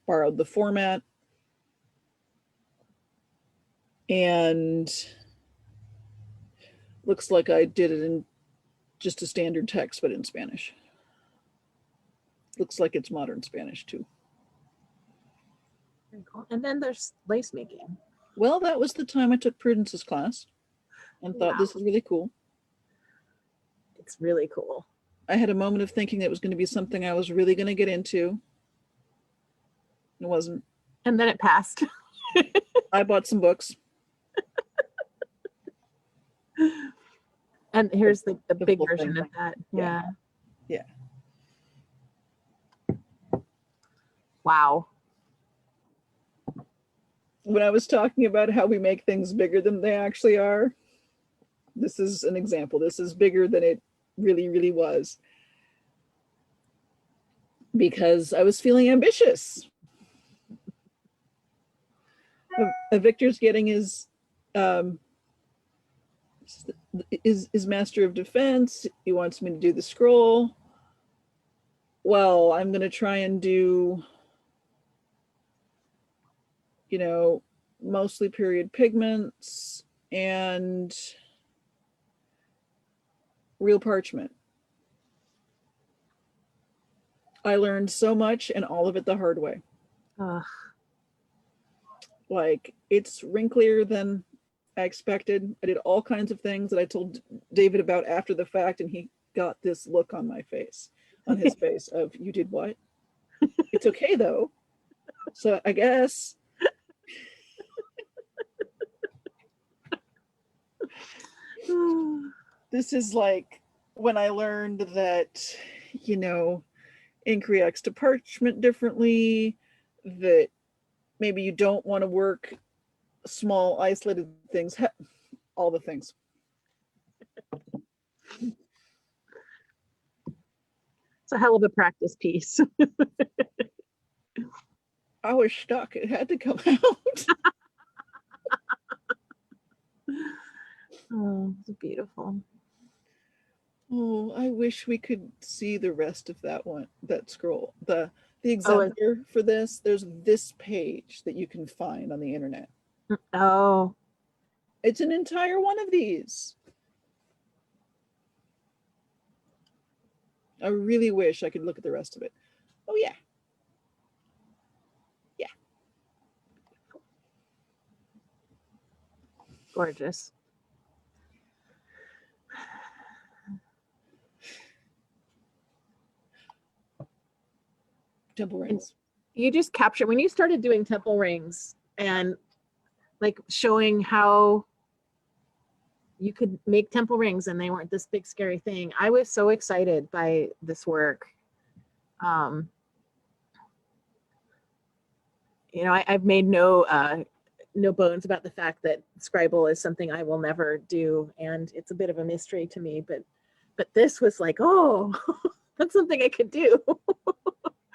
borrowed the format, and looks like I did it in just a standard text, but in Spanish. Looks like it's modern Spanish too. Very cool. And then there's lace making. Well, that was the time I took Prudence's class and thought, Wow. this is really cool. It's really cool. I had a moment of thinking that it was going to be something I was really going to get into. It wasn't. And then it passed. I bought some books. And here's the big full version thing. of that. Yeah. Yeah. Wow. When I was talking about how we make things bigger than they actually are, this is an example. This is bigger than it really, really was, because I was feeling ambitious. Victor's getting his Master of Defense. He wants me to do the scroll. Well, I'm going to try and do, mostly period pigments and real parchment. I learned so much, and all of it the hard way. Ugh. Like, it's wrinklier than I expected. I did all kinds of things that I told David about after the fact, and he got this look on his face of, you did what? It's okay though. So I guess. This is like when I learned that, ink reacts to parchment differently, that maybe you don't want to work small isolated things, all the things. It's a hell of a practice piece. I was stuck. It had to come out. Oh, it's beautiful. Oh, I wish we could see the rest of that scroll. The exemplar for this, there's this page that you can find on the internet. Oh. It's an entire one of these. I really wish I could look at the rest of it. Oh, yeah. Yeah. Gorgeous. Temple rings. You just capture when you started doing temple rings and like showing how you could make temple rings and they weren't this big scary thing. I was so excited by this work. I've made no bones about the fact that scribble is something I will never do, and it's a bit of a mystery to me. But this was like, oh, that's something I could do.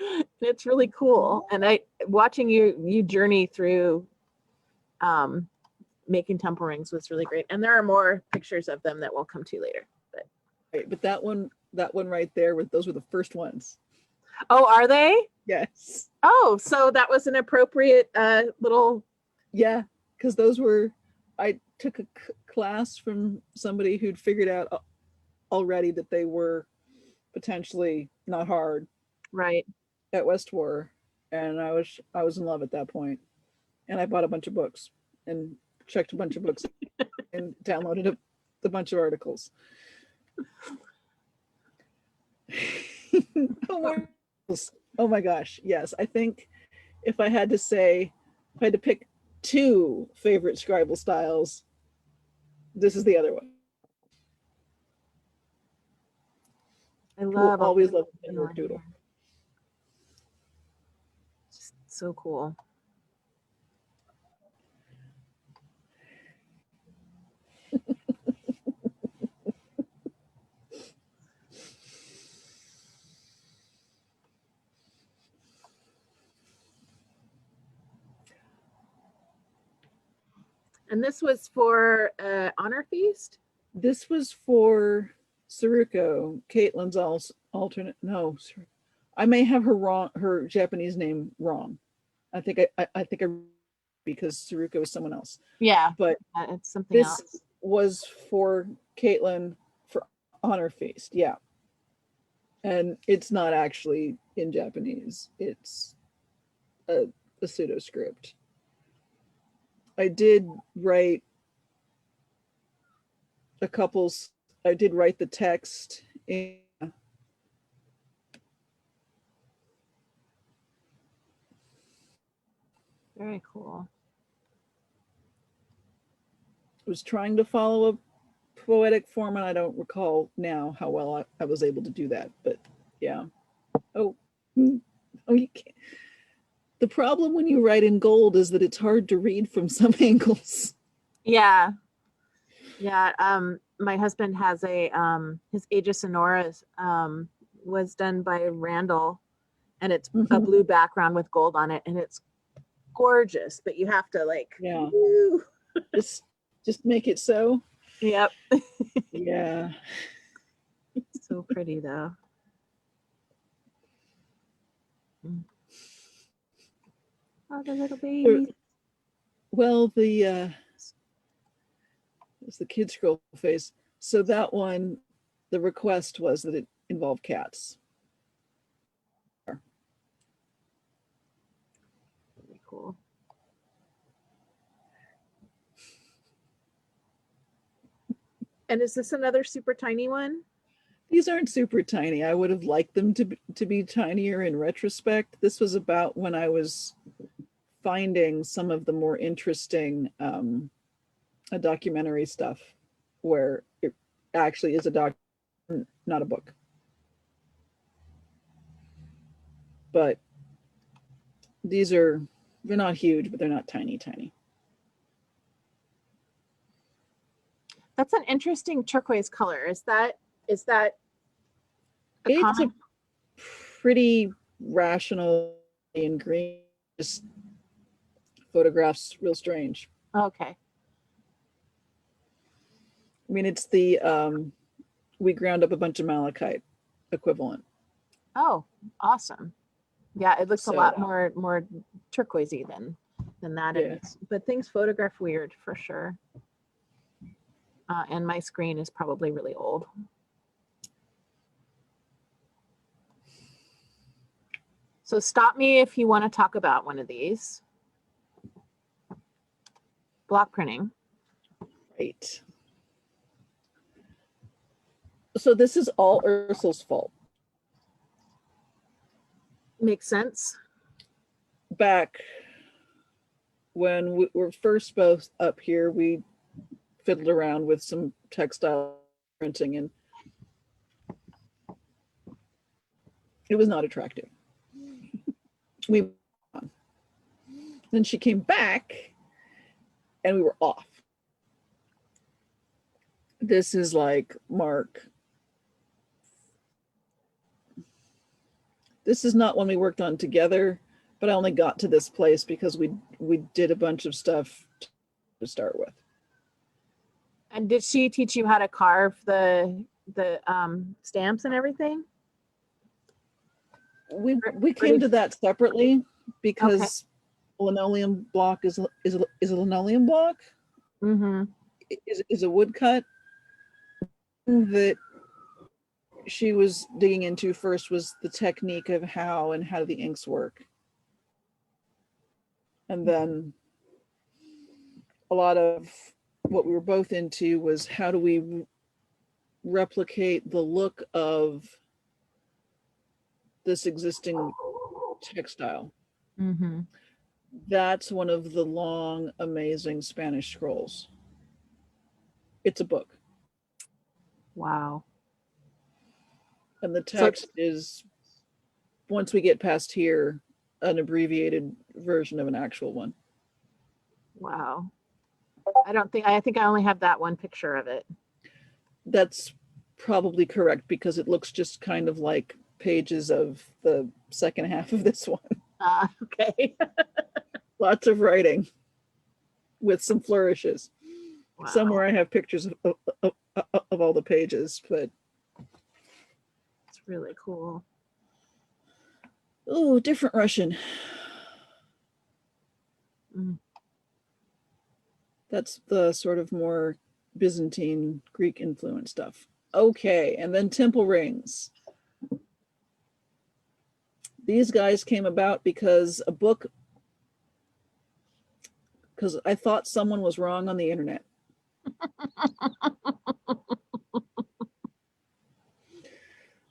And it's really cool. And watching you journey through making temple rings was really great. And there are more pictures of them that we'll come to later. But that one right there, those were the first ones. Oh, are they? Yes. Oh, so that was an appropriate little. Yeah, because I took a class from somebody who'd figured out already that they were potentially not hard. Right. At West War, and I was in love at that point, and I bought a bunch of books and checked a bunch of books and downloaded a bunch of articles. Oh my gosh, yes. I think if I had to pick two favorite scribal styles, this is the other one. I Will love always all love the the work doodle. Just so cool. And this was for honor feast. This was for Saruko, Caitlin's alternate. No, I may have her Japanese name wrong. I think because Saruko is someone else. Yeah, but it's something this else. was for Caitlin for honor feast. Yeah, and it's not actually in Japanese. It's a pseudo script. I did write I did write the text in. Very cool. Was trying to follow a poetic form, and I don't recall now how well I was able to do that, but yeah. Oh, you can't. The problem when you write in gold is that it's hard to read from some angles. Yeah. My husband has a his Age of Sonoras was done by Randall, and it's a blue background with gold on it, and it's gorgeous, but you have to like just make it so. Yep. Yeah. So pretty though. Oh, the little baby. Well, it's the kid scroll face. So that one, the request was that it involved cats. Really cool. And is this another super tiny one? These aren't super tiny. I would have liked them to be tinier in retrospect. This was about when I was finding some of the more interesting documentary stuff where it actually is a doc, not a book. But they're not huge, but they're not tiny. That's an interesting turquoise color. Is that it's common? a pretty rational in green, just photographs real strange. Okay. I mean, it's the we ground up a bunch of malachite equivalent. Oh, awesome. Yeah, it looks a So- lot more turquoisey than that. Yeah. But things photograph weird for sure. And my screen is probably really old. So stop me if you want to talk about one of these. Block printing. Right. So this is all Ursul's fault. Makes sense. Back when we were first both up here, we fiddled around with some textile printing, and it was not attractive. Then she came back and we were off. This is like Mark. This is not one we worked on together, but I only got to this place because we did a bunch of stuff to start with. And did she teach you how to carve the stamps and everything? We came to that separately because linoleum block is a linoleum block. Mm-hmm. Is a woodcut. That she was digging into first was the technique of how do the inks work, and then a lot of what we were both into was how do we replicate the look of this existing textile. Mm-hmm. That's one of the long, amazing Spanish scrolls. It's a book. Wow. And the So text is, once we get past here, an abbreviated version of an actual one. wow. I think I only have that one picture of it. That's probably correct because it looks just kind of like pages of the second half of this one. Okay. Lots of writing with some flourishes. Wow. Somewhere I have pictures of all the pages, but It's really cool. oh, different Russian. Mm. That's the sort of more Byzantine Greek influence stuff. Okay, and then temple rings. These guys came about because I thought someone was wrong on the internet.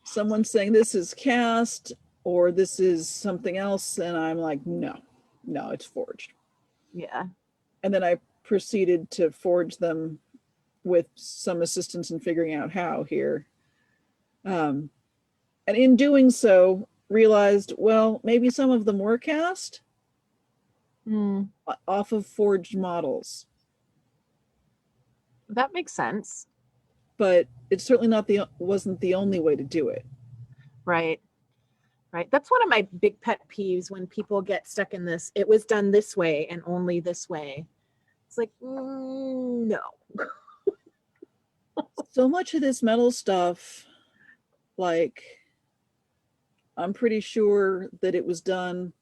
Someone saying this is cast or this is something else, and I'm like, no, it's forged. Yeah. And then I proceeded to forge them with some assistance in figuring out how here. And in doing so, realized, well, maybe some of them were cast off of forged models. That makes sense. But it's certainly wasn't the only way to do it. Right. Right. That's one of my big pet peeves when people get stuck in this. It was done this way and only this way. It's like, no. So much of this metal stuff, like, I'm pretty sure that it was done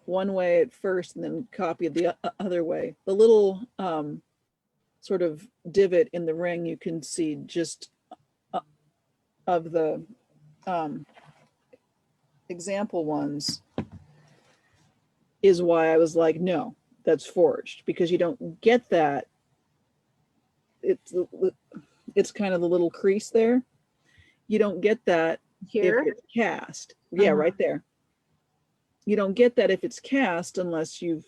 one way at first and then copied the other way. The little sort of divot in the ring you can see just of the example ones is why I was like, no, that's forged, because you don't get that. It's kind of the little crease there. You don't get that Here. if it's cast. Yeah, right there. You don't get that if it's cast unless you've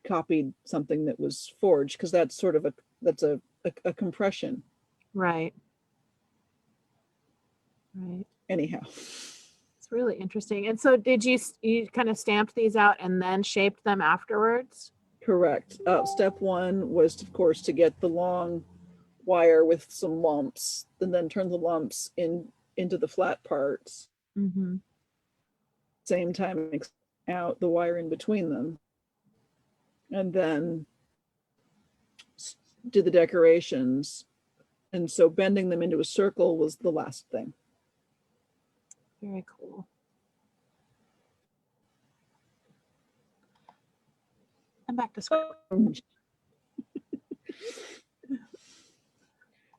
copied something that was forged, because that's sort of a compression. Right. Right. Anyhow. It's really interesting. And so did you kind of stamped these out and then shaped them afterwards? Correct. Step one was, of course, to get the long wire with some lumps and then turn the lumps into the flat parts. Mm-hmm. Same time, out the wire in between them. And then do the decorations. And so bending them into a circle was the last thing. Very cool. I'm back to square.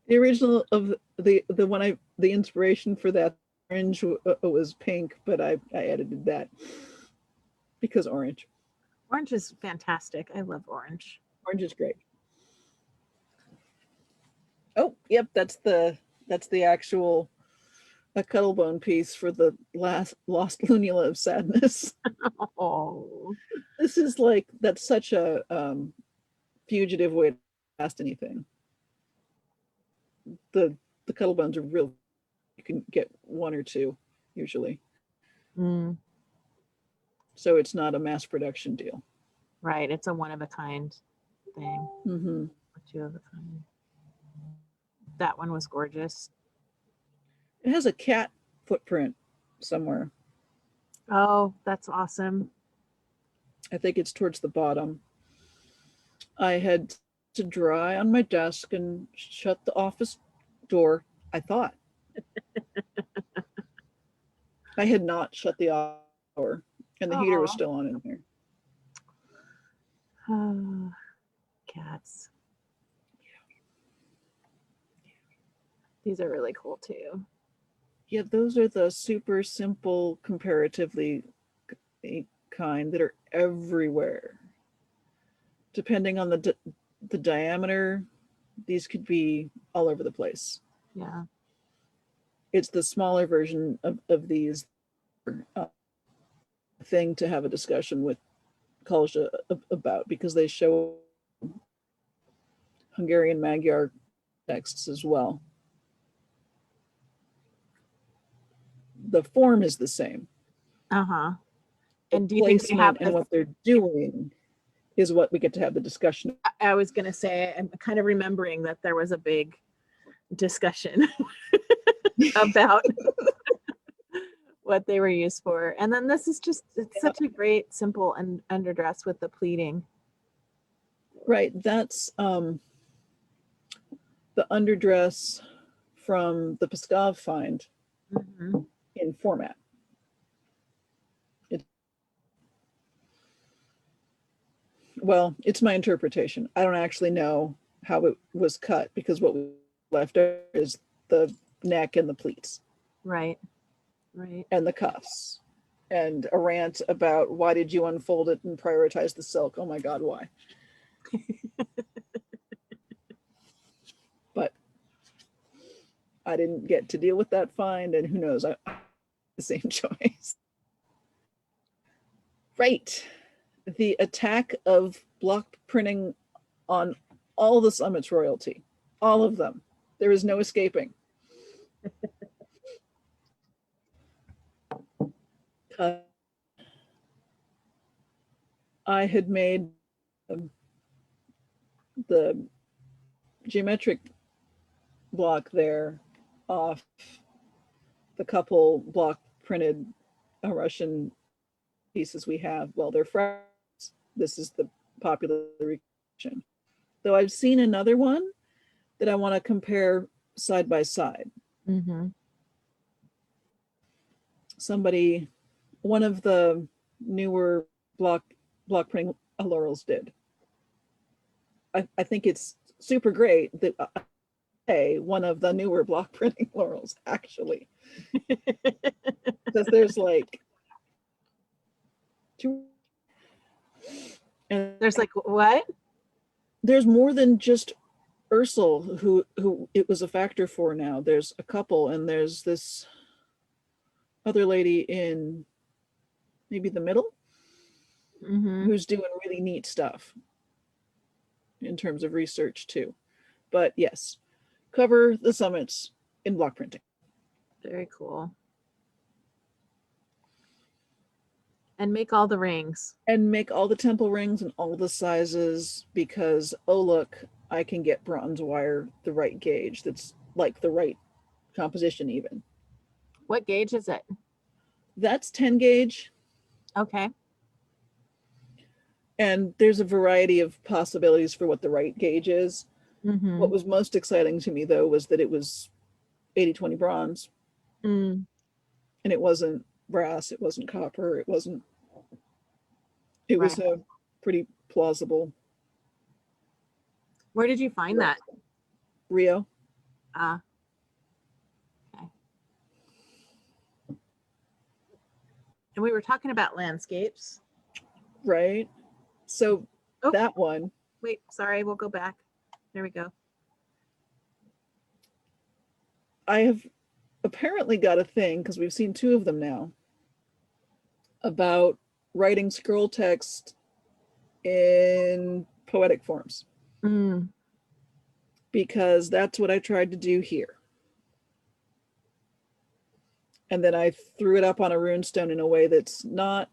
The original of the one the inspiration for that orange was pink, but I edited that because orange. Orange is fantastic. I love orange. Orange is great. Oh, yep, that's the actual a Cuttlebone piece for the lost lunula of sadness. Oh, This is like, that's such a fugitive way to cast anything. The Cuttlebones are real. You can get one or two usually. So it's not a mass production deal. Right. It's a one of a kind thing. Mm-hmm. Or two of a kind. That one was gorgeous. It has a cat footprint somewhere. Oh, that's awesome. I think it's towards the bottom. I had to dry on my desk and shut the office door, I thought. I had not shut the office door, and the heater was still on in here. Oh, cats. These are really cool too. Yeah, those are the super simple, comparatively kind that are everywhere. depending on the diameter, these could be all over the place. Yeah. It's the smaller version of these thing to have a discussion with Kalja about, because they show Hungarian Magyar texts as well. The form is the same. Uh-huh. The And do you think they have placement and what they're doing is what we get to have the discussion. I was going to say, I'm kind of remembering that there was a big discussion about what they were used for. And then this is just, it's such a great, simple and underdress with the pleating. Right. That's the underdress from the Pskov find Mhm. in format. Well, it's my interpretation. I don't actually know how it was cut, because what we left over is the neck and the pleats. Right. Right. And the cuffs. And a rant about why did you unfold it and prioritize the silk? Oh my God, why? But I didn't get to deal with that find, and who knows, I the same choice. Right. The attack of block printing on all the summits royalty, all of them. There is no escaping. I had made the geometric block there off the couple block printed Russian pieces we have. Well, they're fresh. This is the popular recreation. Though I've seen another one that I want to compare side by side. Mm-hmm. Somebody, one of the newer block printing Laurels did. I think it's super great that one of the newer block printing Laurels, actually. Because there's like two, and There's like, what? there's more than just Ursel who it was a factor for now. There's a couple, and there's this other lady in maybe the middle Mm-hmm. who's doing really neat stuff in terms of research too. But yes, cover the summits in block printing. Very cool. And make all the rings. And make all the temple rings and all the sizes, because, oh look, I can get bronze wire the right gauge that's like the right composition even. What gauge is it? That's 10 gauge. Okay. And there's a variety of possibilities for what the right gauge is. Mm-hmm. What was most exciting to me, though, was that it was 80/20 bronze. Mm. And it wasn't brass, it wasn't copper, it wasn't, it was a pretty plausible. Where did you find that? Rio. Okay. And we were talking about landscapes. Right. So that one. Wait, sorry, we'll go back. There we go. I have apparently got a thing, because we've seen two of them now, about writing scroll text in poetic forms. Mm. Because that's what I tried to do here. And then I threw it up on a runestone in a way that's not,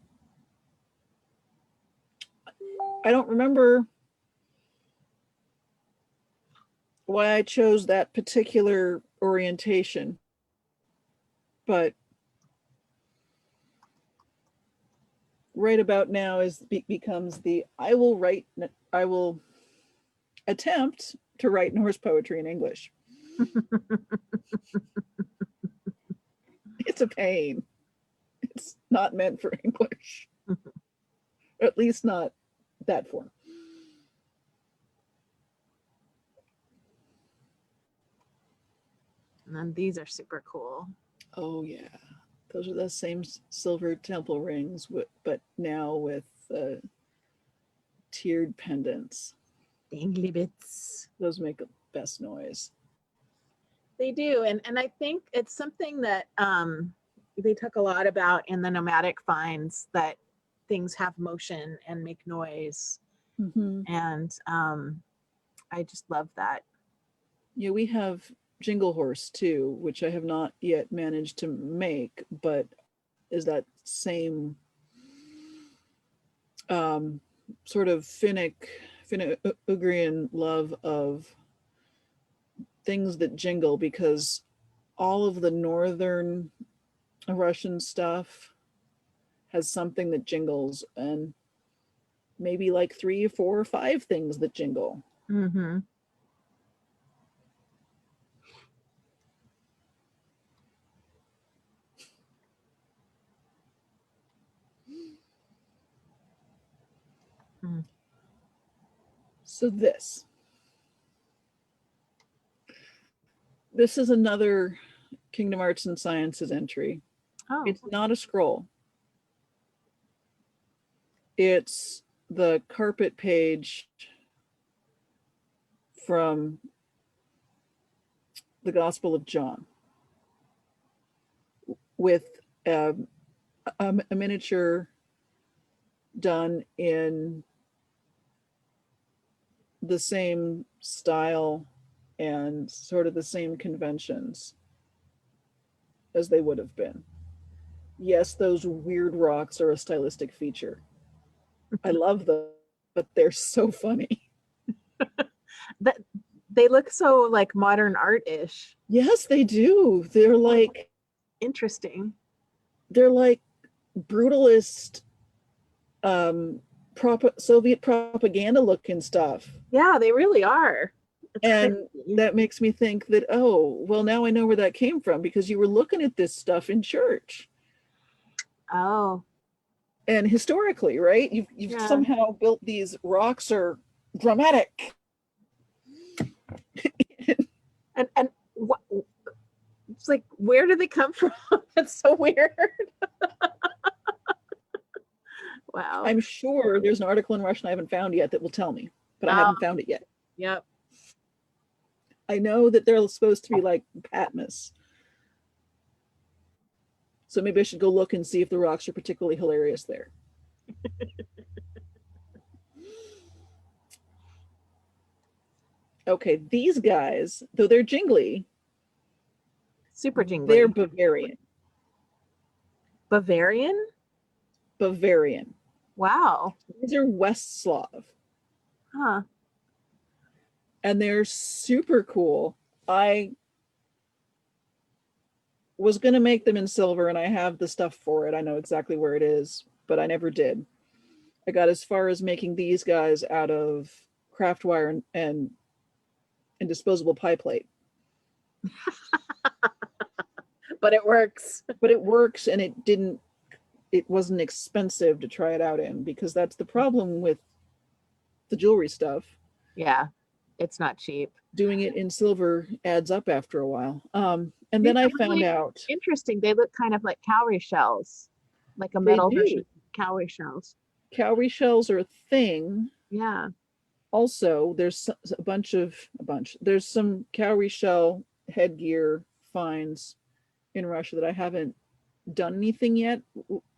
I don't remember why I chose that particular orientation, but right about now becomes the I will attempt to write Norse poetry in English. It's a pain. It's not meant for English. At least not that form. And then these are super cool. Oh yeah. Those are the same silver temple rings, but now with TT tiered pendants. Dangly bits. Those make the best noise. They do. And I think it's something that they talk a lot about in the nomadic finds, that things have motion and make noise. Mm-hmm. And I just love that. Yeah, we have Jingle Horse too, which I have not yet managed to make, but is that same sort of Finno-Ugrian love of things that jingle, because all of the northern Russian stuff has something that jingles, and maybe like 3 or 4 or 5 things that jingle. Mm-hmm. So this is another Kingdom Arts and Sciences entry. Oh, It's not a scroll. It's the carpet page from the Gospel of John with a miniature done in the same style and sort of the same conventions as they would have been. Yes, those weird rocks are a stylistic feature. I love them, but they're so funny. that they look so like modern art-ish. Yes, they do. They're like Interesting. brutalist Soviet propaganda looking stuff. Yeah, they really are. It's And crazy. that makes me think that, oh, well, now I know where that came from, because you were looking at this stuff in church. Oh, And historically, right? You've yeah. somehow built these rocks are dramatic. And what? It's like, where do they come from? That's so weird. Wow. I'm sure there's an article in Russian I haven't found yet that will tell me, but I haven't found it yet. Yep. I know that they're supposed to be like Patmos. So maybe I should go look and see if the rocks are particularly hilarious there. Okay, these guys, though they're jingly, Super jingly. they're Bavarian. Bavarian? Bavarian. Wow. These are West Slav. Huh. And they're super cool. I was going to make them in silver, and I have the stuff for it. I know exactly where it is, but I never did. I got as far as making these guys out of craft wire and disposable pie plate. But it works. But it works, and it wasn't expensive to try it out in, because that's the problem with the jewelry stuff. Yeah, it's not cheap. Doing it in silver adds up after a while. And then I found out. Interesting. They look kind of like cowrie shells, like a metal version of cowrie shells. Cowrie shells are a thing. Yeah. Also, there's there's some cowrie shell headgear finds in Russia that I haven't done anything yet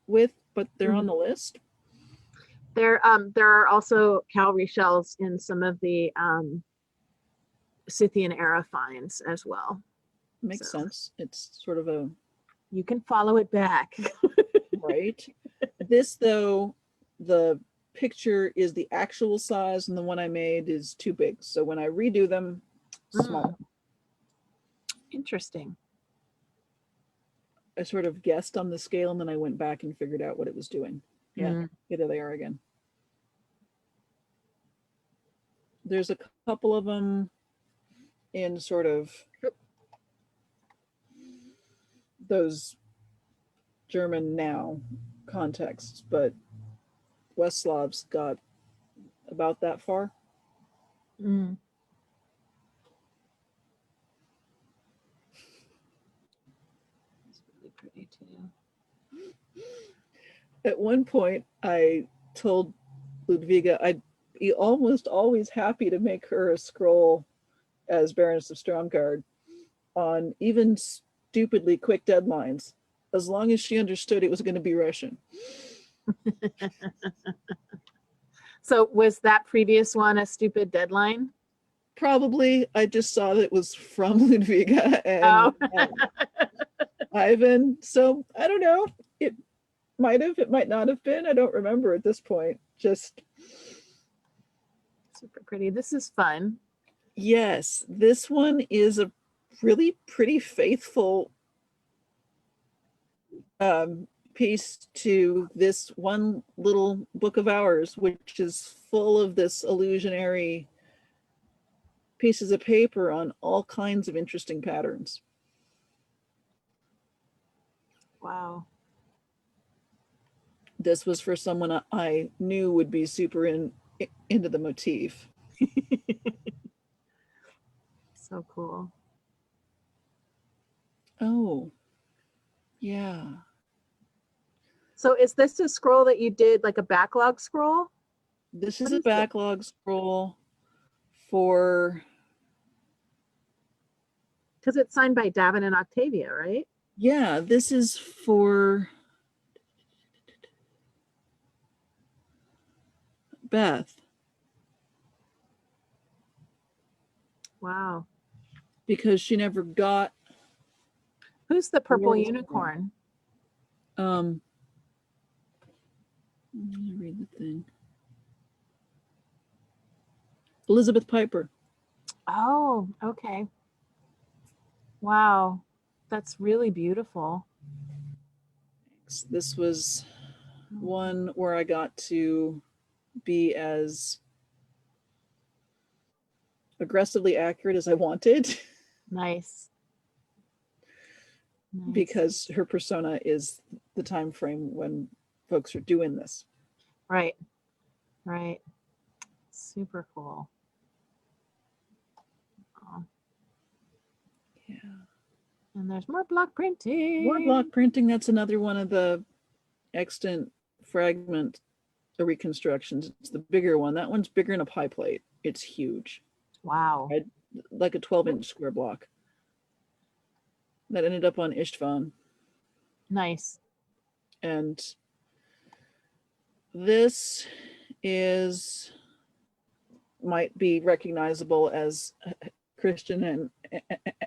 with, but they're on the list. There are also cowrie shells in some of the Scythian era finds as well. Makes sense. It's sort of a... You can follow it back. Right. This, though, the picture is the actual size, and the one I made is too big. So when I redo them, small. Interesting. I sort of guessed on the scale, and then I went back and figured out what it was doing. Yeah, there they are again. There's a couple of them in sort of those German now contexts, but West Slavs got about that far. Mm. It's really pretty too. At one point, I told Ludviga be almost always happy to make her a scroll as Baroness of Stromgard on even stupidly quick deadlines, as long as she understood it was going to be Russian. So was that previous one a stupid deadline? Probably. I just saw that it was from Ludwiga and Oh. Ivan. So I don't know. It might have, it might not have been. I don't remember at this point. Just Super pretty. This is fun. yes, this one is a really pretty faithful piece to this one little book of ours, which is full of this illusionary pieces of paper on all kinds of interesting patterns. Wow. This was for someone I knew would be super into the motif. So cool. Oh, yeah. So is this a scroll that you did, like a backlog scroll? This is What a is it? backlog scroll for, Because it's signed by Davin and Octavia, right? yeah, this is for Beth, Wow. because she never got Who's the purple Laurels. unicorn? Let me read the thing. Elizabeth Piper. Oh, okay. Wow. That's really beautiful. This was one where I got to be as aggressively accurate as I wanted. Nice. Nice. Because her persona is the time frame when folks are doing this. Right. Right. Super cool. Oh. Yeah. And there's more block printing. More block printing. That's another one of the extant fragment reconstructions. It's the bigger one. That one's bigger than a pie plate. It's huge. Wow. Like a 12-inch square block. That ended up on Ishtvan. Nice. And this is, might be recognizable as Christian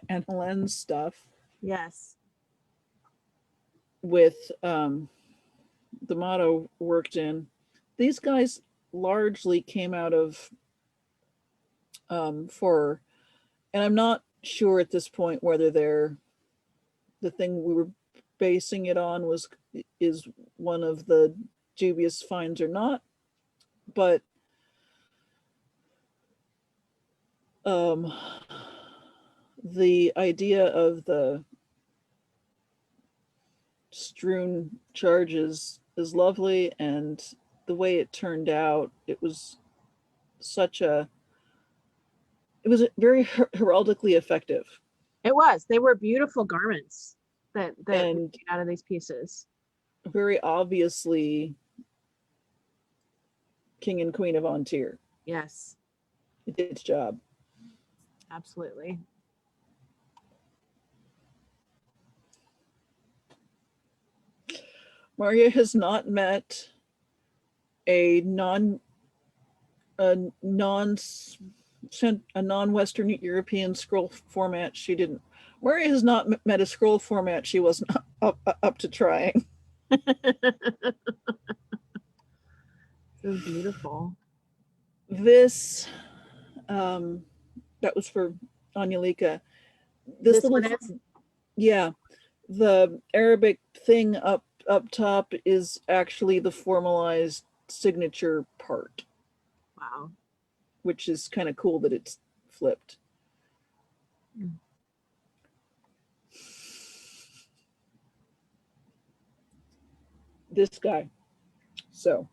and Helen's stuff. Yes. With the motto worked in. These guys largely came out of for, and I'm not sure at this point whether they're the thing we were basing it on is one of the dubious finds or not, but the idea of the strewn charges is lovely, and the way it turned out, it was very heraldically effective. It was. They were beautiful garments that we And made out of these pieces. very obviously King and Queen of Ontir. Yes. It did its job. Absolutely. Marya has not met a non-Western European scroll format. Marya has not met a scroll format she wasn't up to trying. So beautiful. This, that was for Anyalika. This one is? Yeah, the Arabic thing up top is actually the formalized signature part. Wow. Which is kind of cool that it's flipped. Mm. This guy. So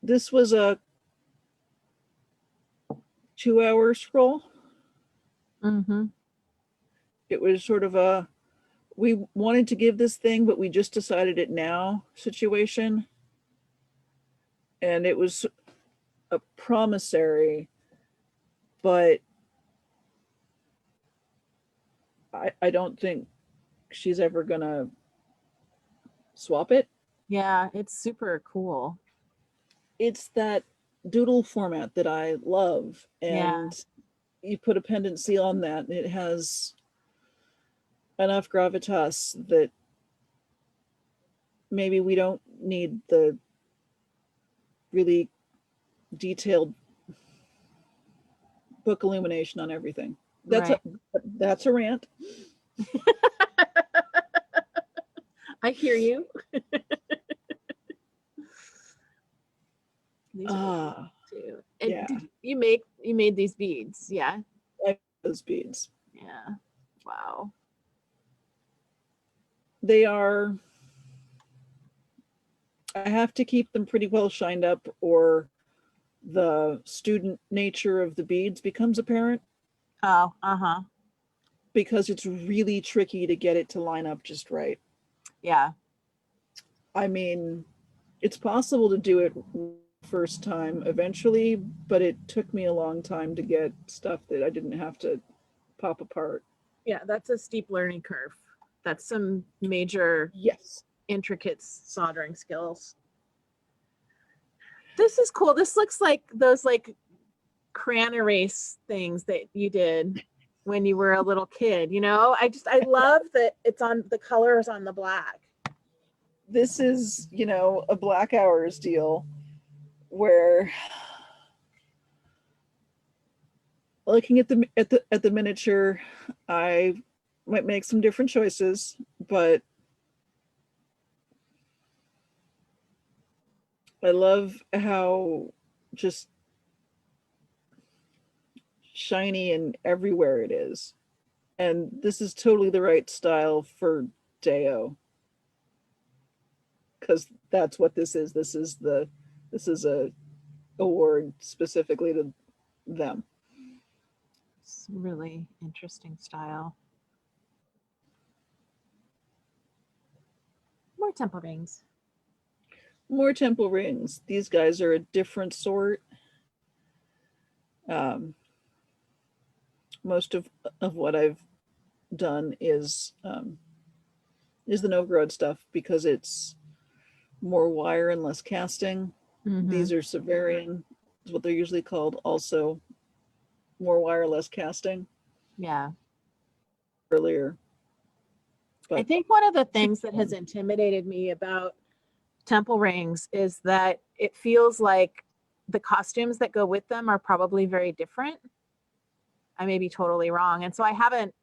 this was a 2-hour scroll. Mm-hmm. It was sort of we wanted to give this thing, but we just decided it now situation. and it was a promissory, but I don't think she's ever gonna swap it. Yeah, it's super cool. It's that doodle format that I love, Yeah, and you put a pendant seal on that, and it has enough gravitas that maybe we don't need the really detailed book illumination on everything. right. That's a rant. I hear you. These are Ah, too. And yeah, you made these beads? Yeah. those beads. Yeah. Wow. They are. I have to keep them pretty well shined up, or the student nature of the beads becomes apparent, Oh, uh-huh. because it's really tricky to get it to line up just right. Yeah. I mean, it's possible to do it first time eventually, but it took me a long time to get stuff that I didn't have to pop apart. Yeah, that's a steep learning curve. That's some major Yes. intricate soldering skills. This is cool. This looks like those like crayon erase things that you did when you were a little kid, you know? I love that it's on the colors on the black. This is, a Black Hours deal where, looking at the miniature, I might make some different choices, but I love how just shiny and everywhere it is. And this is totally the right style for Deo, because that's what this is. This is a award specifically to them. It's really interesting style. More temple rings. More temple rings. These guys are a different sort. Um, most of what I've done is the Novgorod stuff, because it's more wire and less casting. Mm-hmm. These are Severian, is what they're usually called. Also, more wire, less casting. Yeah. Earlier, I but think one of the things that has intimidated me about temple rings is that it feels like the costumes that go with them are probably very different. I may be totally wrong. And so I haven't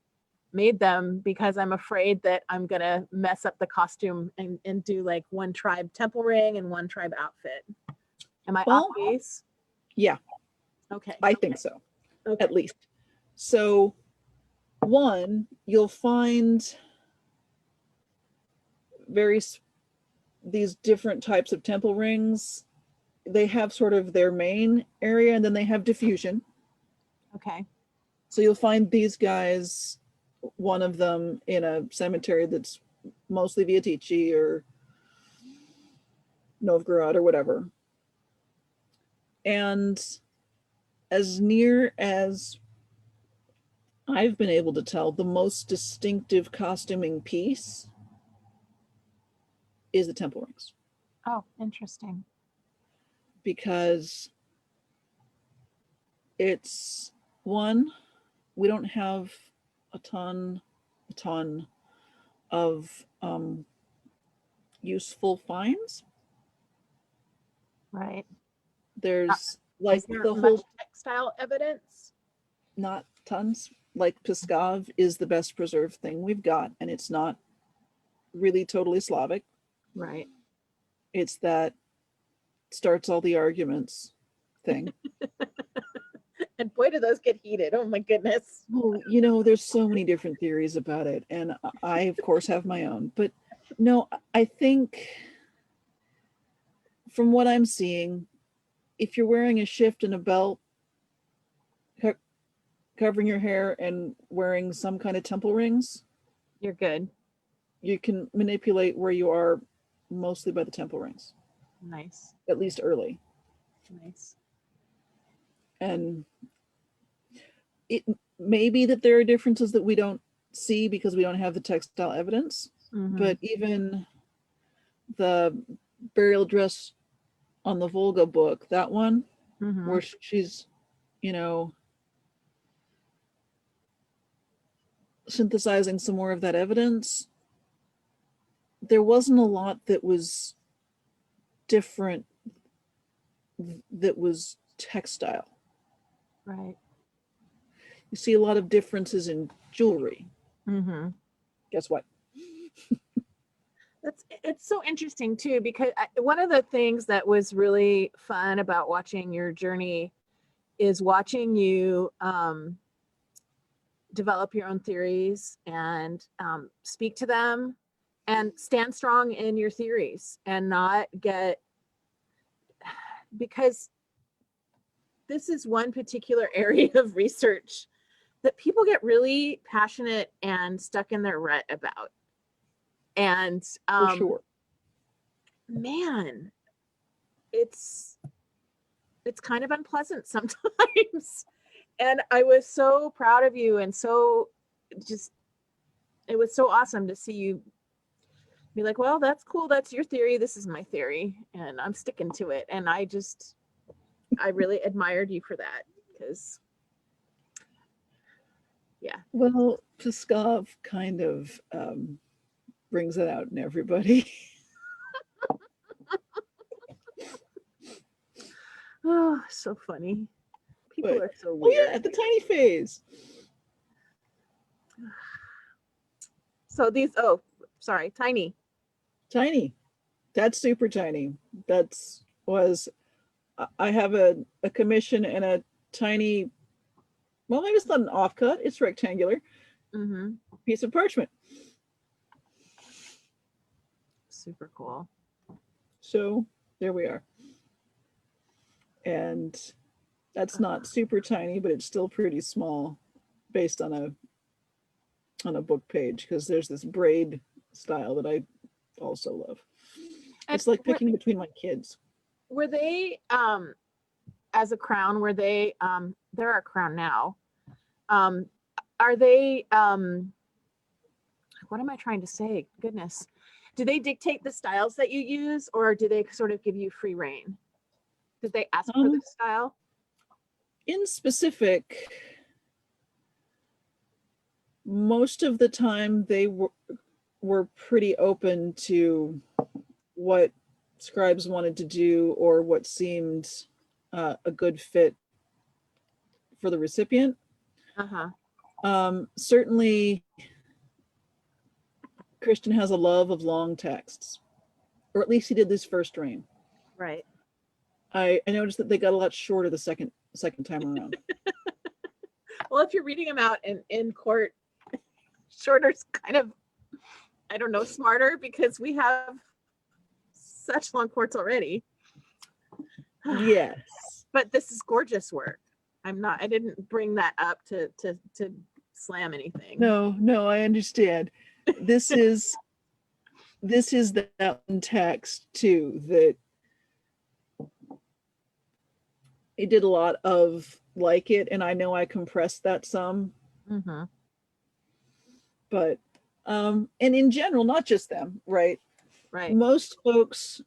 made them because I'm afraid that I'm going to mess up the costume and do like one tribe temple ring and one tribe outfit. Am I off base? Yeah, Okay. I think so, Okay. at least. So, one, you'll find these different types of temple rings. They have sort of their main area, and then they have diffusion. Okay. So you'll find these guys, one of them in a cemetery that's mostly Vietici or Novgorod or whatever. And as near as I've been able to tell, the most distinctive costuming piece is the temple rings, Oh, interesting. because it's one, we don't have a ton of useful finds. Right. There's like Is there the much whole, textile evidence? not tons. Like Pskov is the best preserved thing we've got, and it's not really totally Slavic. Right. It's that starts all the arguments thing. And boy, do those get heated. Oh my goodness. Well, there's so many different theories about it, and I, of course, have my own. But no, I think from what I'm seeing, if you're wearing a shift and a belt, covering your hair, and wearing some kind of temple rings, You're good. you can manipulate where you are mostly by the temple rings, Nice. at least early. Nice. And it may be that there are differences that we don't see because we don't have the textile evidence, but even the burial dress on the Volga book, that one, where she's, you know, synthesizing some more of that evidence, there wasn't a lot that was different that was textile. Right. You see a lot of differences in jewelry. Guess what? It's so interesting too, because one of the things that was really fun about watching your journey is watching you develop your own theories and speak to them and stand strong in your theories and not get, because this is one particular area of research that people get really passionate and stuck in their rut about. And For sure. Man, it's kind of unpleasant sometimes. And I was so proud of you, and so just, it was so awesome to see you be like, well, that's cool, that's your theory, this is my theory, and I'm sticking to it. And I really admired you for that, because yeah. Well, Pskov kind of brings it out in everybody. Oh, so funny. People But, are so oh weird. yeah, the tiny phase. So these, sorry, tiny. That's super tiny. I have a commission and a tiny, well, maybe it's not an offcut, it's rectangular piece of parchment. Super cool. So there we are. And that's not super tiny, but it's still pretty small based on a book page, because there's this braid style that I also love. It's like picking between my kids. Were they as a crown, were they they're a crown now, are they what am I trying to say, goodness, do they dictate the styles that you use, or do they sort of give you free reign? Did they ask for the style? In specific, most of the time they were pretty open to what scribes wanted to do or what seemed a good fit for the recipient. Certainly, Christian has a love of long texts, or at least he did this first reign. Right. I noticed that they got a lot shorter the second time around. Well, if you're reading them out in court, shorter's kind of, I don't know, smarter, because we have such long courts already. Yes. But this is gorgeous work. I didn't bring that up to slam anything. No, I understand. This is that one text too that it did a lot of like it, and I know I compressed that some. But and in general, not just them, right? Right. Most folks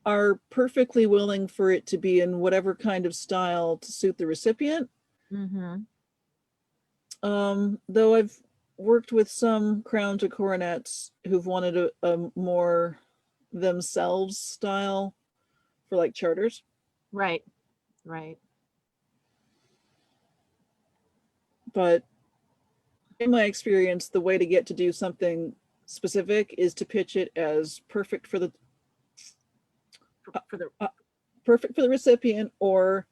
are perfectly willing for it to be in whatever kind of style to suit the recipient. Though I've worked with some crowns or coronets who've wanted a more themselves style for like charters. Right. But in my experience, the way to get to do something specific is to pitch it as perfect for the recipient, or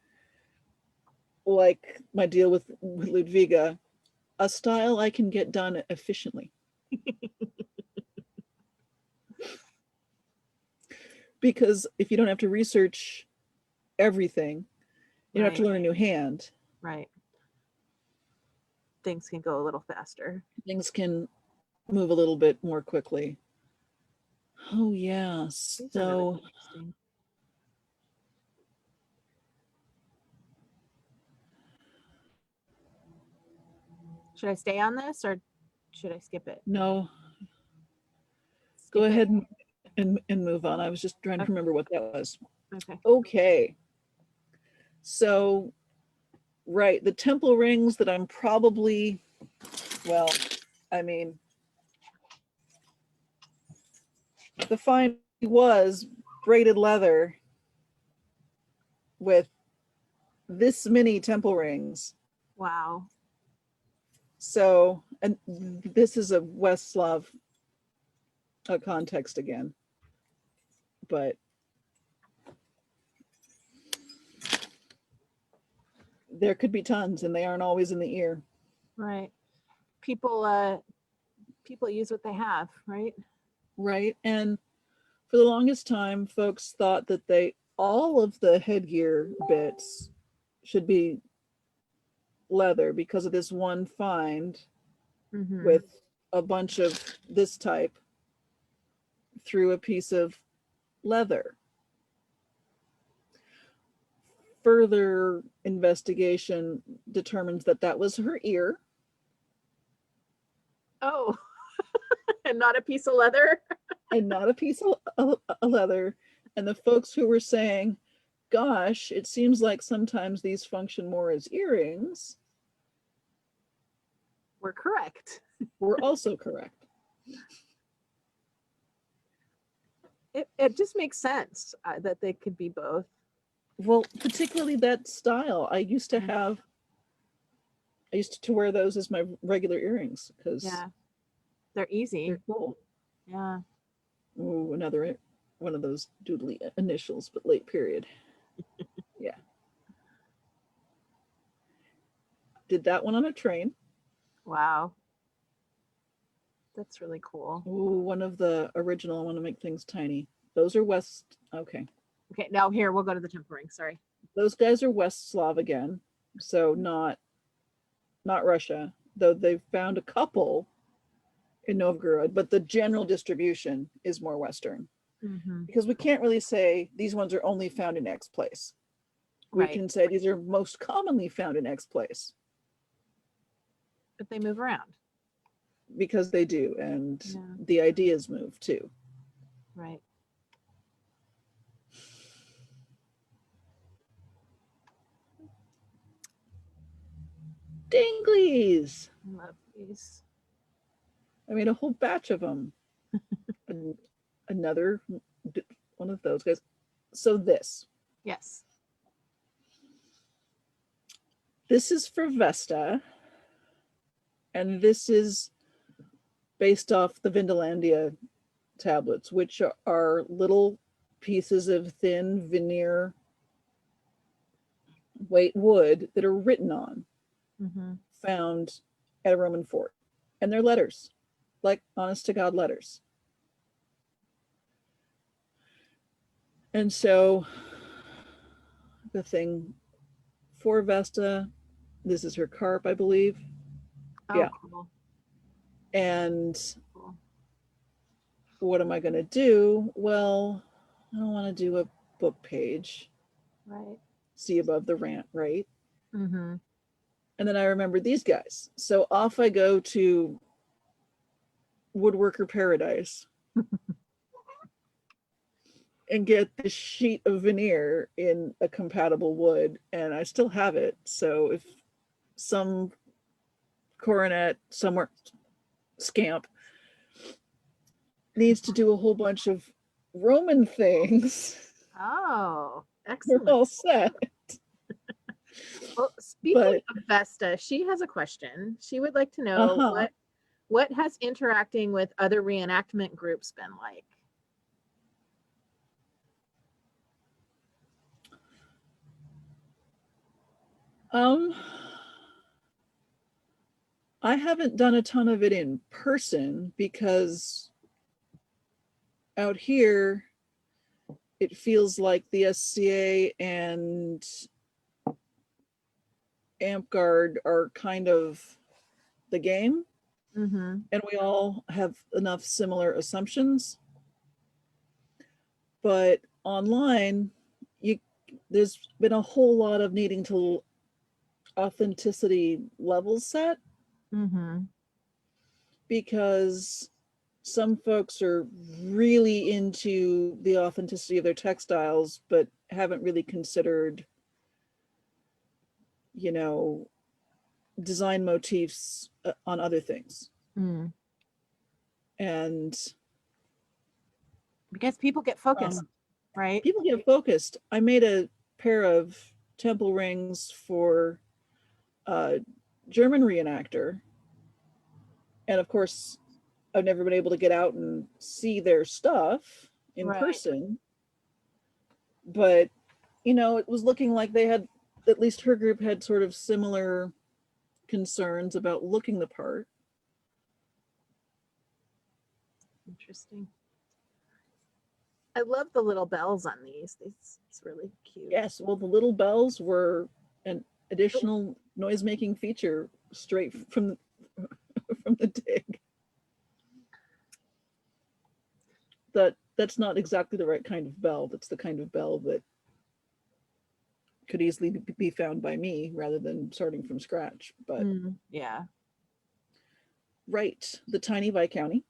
like my deal with Ludwiga, a style I can get done efficiently. Because if you don't have to research everything, you don't have to learn a new hand. Right. Things can go a little faster. Things can move a little bit more quickly. Oh yeah. So Should I stay on this or should I skip it? No, Skip go it? ahead and move on. I was just trying to Okay. remember what that was. Okay. Okay. So, right, the temple rings that I'm probably, well, I mean, the find was braided leather with this many temple rings. Wow. So, and this is a West Slav context again, but there could be tons and they aren't always in the ear. Right. People use what they have, right? Right. And for the longest time, folks thought that all of the headgear bits should be leather because of this one find Mm-hmm. with a bunch of this type through a piece of leather. Further investigation determines that that was her ear. Oh, and not a piece of leather. And not a piece of leather. And the folks who were saying, gosh, it seems like sometimes these function more as earrings, We're correct. were also correct. It just makes sense that they could be both. Well, particularly that style. I used to wear those as my regular earrings because Yeah, they're easy. they're cool. Yeah. Ooh, another one of those doodly initials, but late period. Yeah. Did that one on a train. Wow. That's really cool. Ooh, one of the original. I want to make things tiny. Those are West. Okay. Okay, now here we'll go to the temple ring. Sorry. Those guys are West Slav again. So not Russia, though they've found a couple in Novgorod, but the general distribution is more Western. Mm-hmm. Because we can't really say these ones are only found in X place. We Right. can say these are most commonly found in X place. But they move around. Because they do, and Yeah. the ideas move too. Right. Dinglies! I love these. I mean, a whole batch of them. And another one of those guys. So this Yes. is for Vesta, and this is based off the Vindelandia tablets, which are little pieces of thin veneer white wood that are written on, Mm-hmm. found at a Roman fort. And they're letters, like honest to God letters. And so the thing for Vesta, this is her carp, I believe. Oh, Yeah. cool. And Cool. what am I going to do? Well, I don't want to do a book page. Right. See above the rant, right? Mm-hmm. And then I remember these guys. So off I go to Woodworker Paradise and get this sheet of veneer in a compatible wood. And I still have it. So if some coronet somewhere scamp needs to do a whole bunch of Roman things, Oh, we're excellent. all set. Well, speaking But of Vesta, she has a question. She would like to know Uh-huh. what has interacting with other reenactment groups been like? I haven't done a ton of it in person because out here it feels like the SCA and AmpGuard are kind of the game, Mm-hmm. and we all have enough similar assumptions. But online, there's been a whole lot of needing to authenticity level set. Mm-hmm. because some folks are really into the authenticity of their textiles, but haven't really considered, you know, design motifs on other things. Mm. And Because people get focused, right? people get focused. I made a pair of temple rings for a German reenactor. And of course, I've never been able to get out and see their stuff in Right. person. But, you know, it was looking like they had, at least her group had sort of similar concerns about looking the part. Interesting. I love the little bells on these. It's really cute. Yes, well, the little bells were an additional noise-making feature straight from the dig. That's not exactly the right kind of bell. That's the kind of bell that could easily be found by me rather than starting from scratch. But Yeah, right, the tiny Viscounty.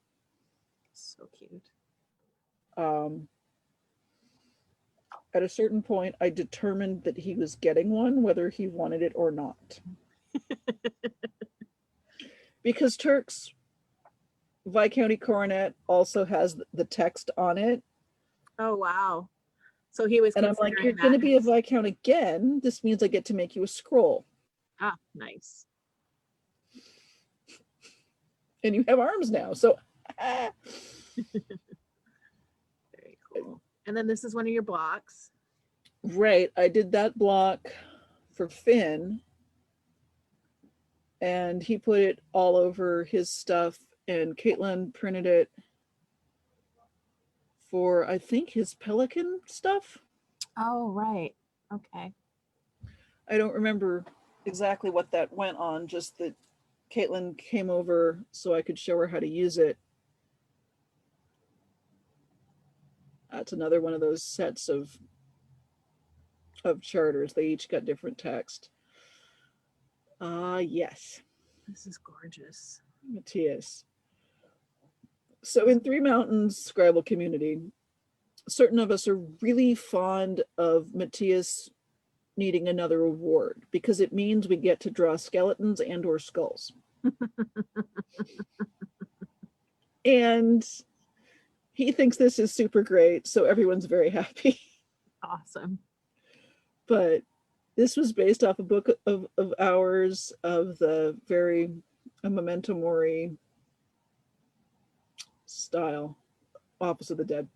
so cute. At a certain point, I determined that he was getting one, whether he wanted it or not. Because Turk's Viscounty coronet also has the text on it. Oh wow! So he was. And I'm like, you're going to be a Viscount again. This means I get to make you a scroll. Ah, nice. And you have arms now. So, Very cool. And then this is one of your blocks. Right. I did that block for Finn. And he put it all over his stuff. And Caitlin printed it for, I think, his pelican stuff. Oh, right. Okay. I don't remember exactly what that went on, just that Caitlin came over so I could show her how to use it. That's another one of those sets of charters. They each got different text. Yes. This is gorgeous. Matthias. So in Three Mountains Scribal community, certain of us are really fond of Matthias needing another award because it means we get to draw skeletons and or skulls. And he thinks this is super great, so everyone's very happy. Awesome. But this was based off a book of ours of the very Memento Mori style, Office of the Dead.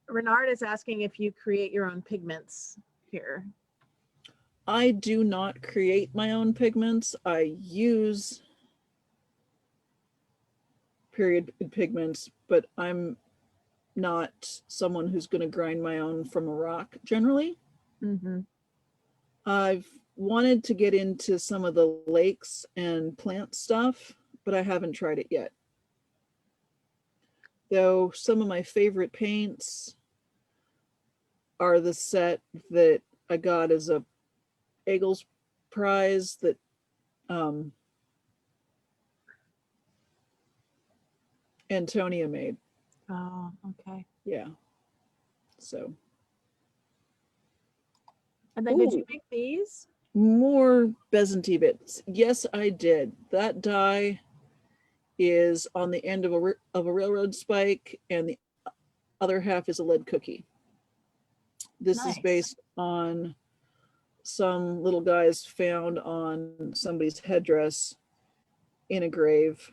Renard is asking if you create your own pigments here. I do not create my own pigments. I use period pigments, but I'm not someone who's going to grind my own from a rock generally. Mm-hmm. I've wanted to get into some of the lakes and plant stuff, but I haven't tried it yet. Though some of my favorite paints are the set that I got as a Eagles prize that Antonia made. Oh, okay. Yeah. So. And then did you make these? More Bezanti bits. Yes, I did. That die is on the end of a railroad spike, and the other half is a lead cookie. This is based on some little guys found on somebody's headdress in a grave.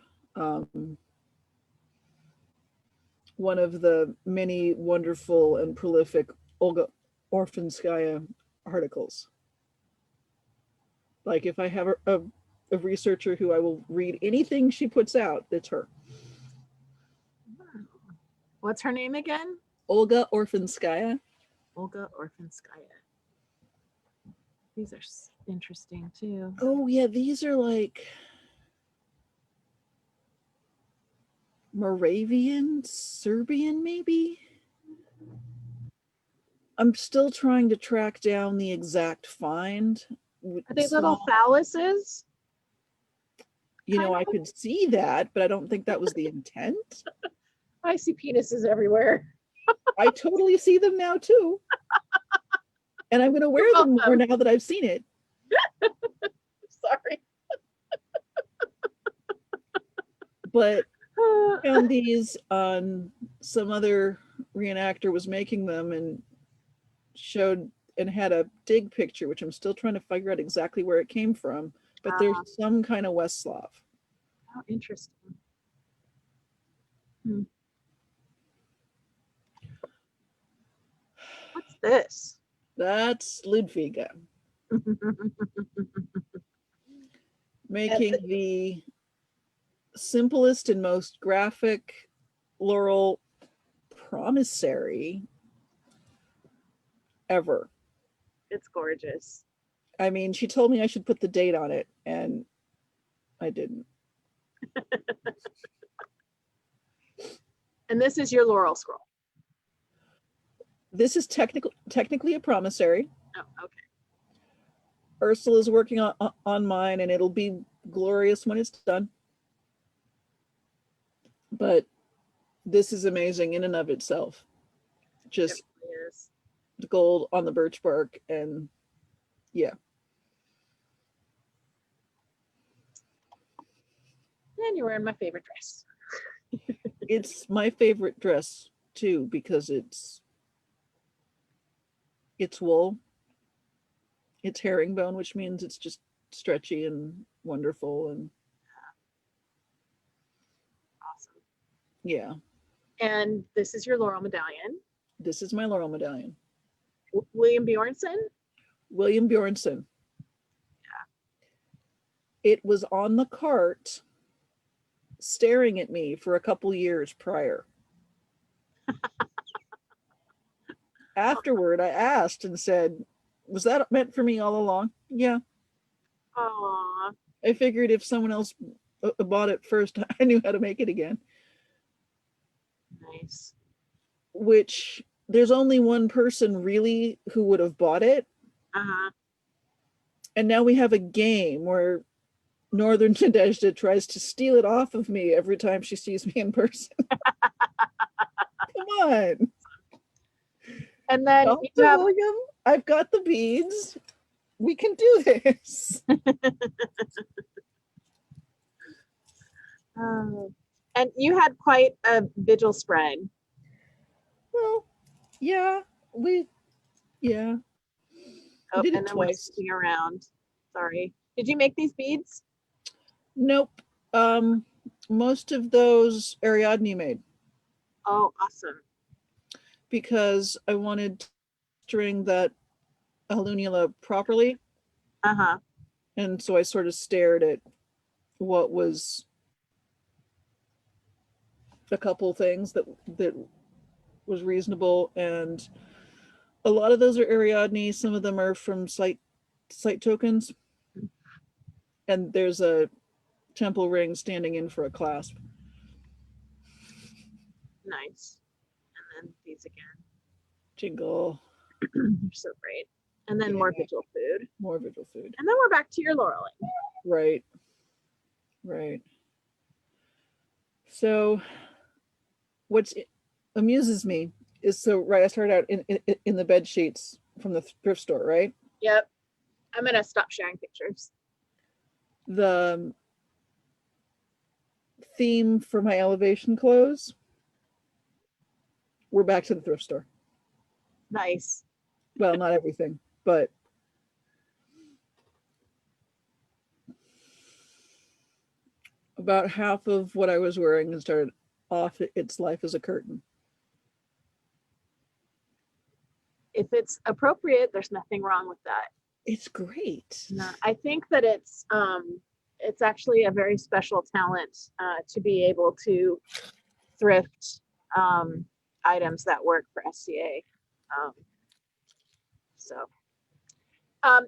One of the many wonderful and prolific Olga Orfanskaya articles. Like if I have a researcher who I will read anything she puts out, it's her. What's her name again? Olga Orfanskaya. Olga Orfanskaya. These are interesting too. Oh yeah, these are like Moravian, Serbian maybe? I'm still trying to track down the exact find. Are they little phalluses? You know, Kind I of. could see that, but I don't think that was the intent. I see penises everywhere. I totally see them now too. And I'm going to wear You're them more welcome. now that I've seen it. Sorry. But found these on some other reenactor was making them and showed and had a dig picture, which I'm still trying to figure out exactly where it came from. But there's some kind of West Slav. How interesting. Hmm. What's this? That's Ludwiga making the simplest and most graphic Laurel promissory ever. It's gorgeous. I mean, she told me I should put the date on it, and I didn't. And this is your Laurel scroll. This is technically a promissory. Oh, okay. Ursula's working on mine, and it'll be glorious when it's done. But this is amazing in and of itself. Just It really is. the gold on the birch bark, and yeah. And you're wearing my favorite dress. It's my favorite dress too, because it's wool. It's herringbone, which means it's just stretchy and wonderful, and Awesome. yeah. And this is your Laurel medallion. This is my Laurel medallion. William Bjornson. William Bjornson. Yeah. It was on the cart staring at me for a couple years prior. Afterward, I asked and said, was that meant for me all along? Yeah. Aw. I figured if someone else bought it first, I knew how to make it again. Nice. Which there's only one person really who would have bought it. Uh-huh. And now we have a game where Northern Nadezhda tries to steal it off of me every time she sees me in person. Come on. And then Don't you have William, I've got the beads. We can do this. and you had quite a vigil spread. Well, yeah, we Oh, did it and then we're twice. sitting around. Sorry. Did you make these beads? Nope. Most of those Ariadne made. Oh, awesome. Because I wanted to string that halunula properly. Uh-huh. And so I sort of stared at what was a couple things that was reasonable, and a lot of those are Ariadne. Some of them are from site tokens, and there's a temple ring standing in for a clasp. Nice. And then these again. Jingle. They're so great. And then more Yeah. vigil food. More vigil food. And then we're back to your laureling. Right. Right. So what amuses me is, so right, I started out in the bed sheets from the thrift store, right? Yep. I'm gonna stop sharing pictures. The theme for my elevation clothes, we're back to the thrift store. Nice. Well, not everything, but about half of what I was wearing has started off its life as a curtain. If it's appropriate, there's nothing wrong with that. It's great. No, I think that it's actually a very special talent to be able to thrift items that work for SCA.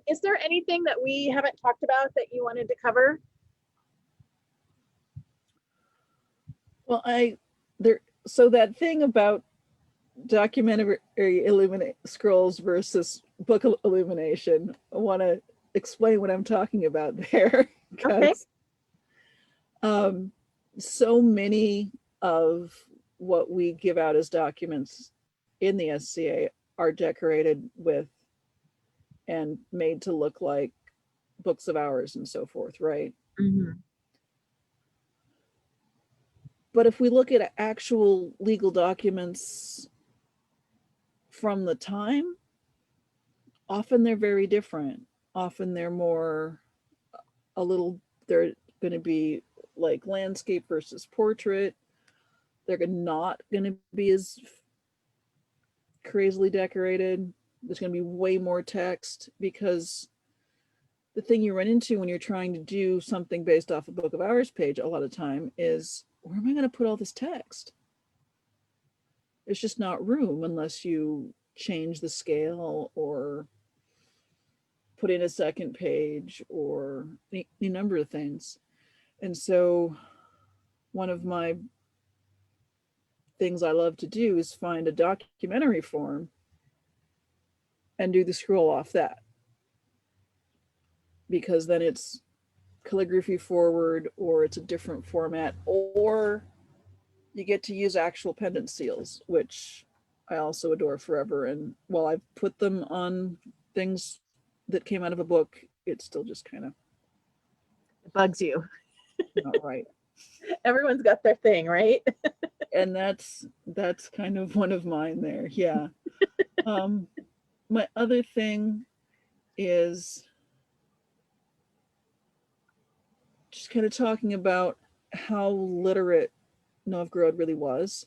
Is there anything that we haven't talked about that you wanted to cover? Well, so that thing about documentary scrolls versus book illumination, I want to explain what I'm talking about there. Okay. So many of what we give out as documents in the SCA are decorated with and made to look like books of hours and so forth, right? Mhm. But if we look at actual legal documents from the time, often they're very different. Often they're more they're going to be like landscape versus portrait. They're not going to be as crazily decorated. There's going to be way more text, because the thing you run into when you're trying to do something based off a book of hours page a lot of time is, where am I going to put all this text? There's just not room unless you change the scale or put in a second page or any number of things. And so one of my things I love to do is find a documentary form and do the scroll off that, because then it's calligraphy forward, or it's a different format, or you get to use actual pendant seals, which I also adore forever. And while I've put them on things that came out of a book, it's still just kind of It bugs you. not right. Everyone's got their thing, right? And that's kind of one of mine there. Yeah. My other thing is just kind of talking about how literate Novgorod really was.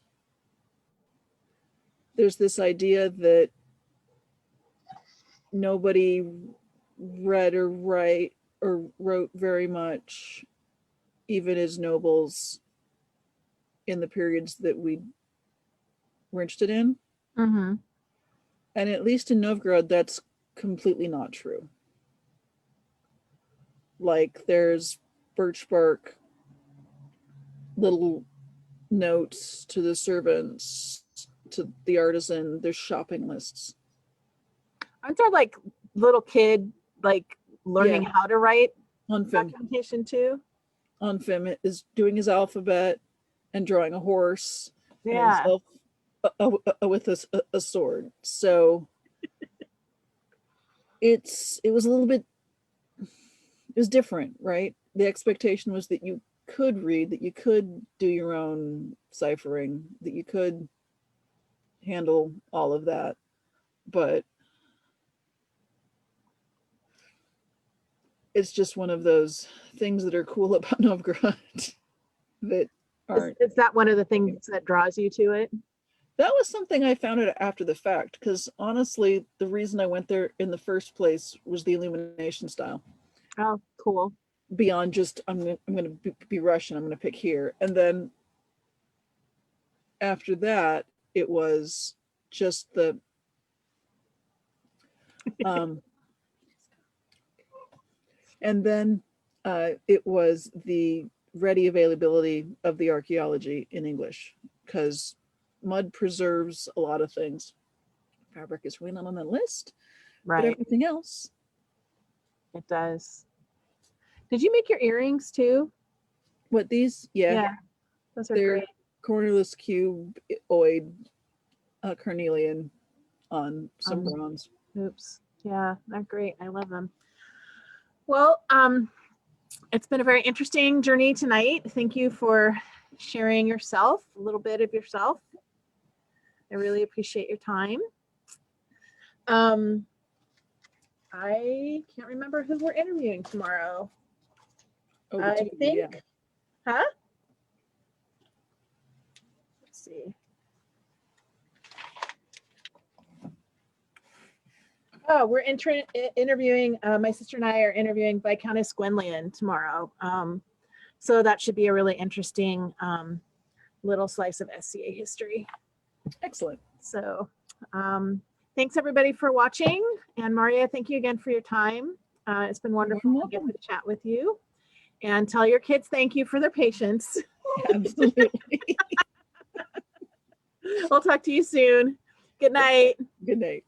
There's this idea that nobody read or wrote very much, even as nobles, in the periods that we were interested in. Mm-hmm. And at least in Novgorod, that's completely not true. Like, there's birch bark little notes to the servants, to the artisan. There's shopping lists. Aren't there like little kid like learning how to write Unfim documentation too? is doing his alphabet and drawing a horse and Yeah. himself with a sword. So it was a little bit, it was different, right? The expectation was that you could read, that you could do your own ciphering, that you could handle all of that. But it's just one of those things that are cool about Novgorod that aren't. Is that one of the things that draws you to it? That was something I found out after the fact, because honestly, the reason I went there in the first place was the illumination style. Oh, cool. Beyond just, I'm going to be Russian, I'm going to pick here. And then after that, it was just the and then it was the ready availability of the archaeology in English, because mud preserves a lot of things. Fabric is really not on the list, Right. but everything else. It does. Did you make your earrings too? What, these? Yeah. Those are They're great. cornerless cuboid carnelian on some bronze. Oops. Yeah, they're great. I love them. Well, it's been a very interesting journey tonight. Thank you for sharing yourself, a little bit of yourself. I really appreciate your time. I can't remember who we're interviewing tomorrow. Oh, I two, think, yeah. huh? Let's see. Oh, we're interviewing, my sister and I are interviewing Viscountess Gwenllian tomorrow. So that should be a really interesting little slice of SCA history. Excellent. So thanks everybody for watching. And Marya, thank you again for your time. It's been wonderful to get to chat with you. And tell your kids thank you for their patience. Absolutely. We'll talk to you soon. Good night. Good night.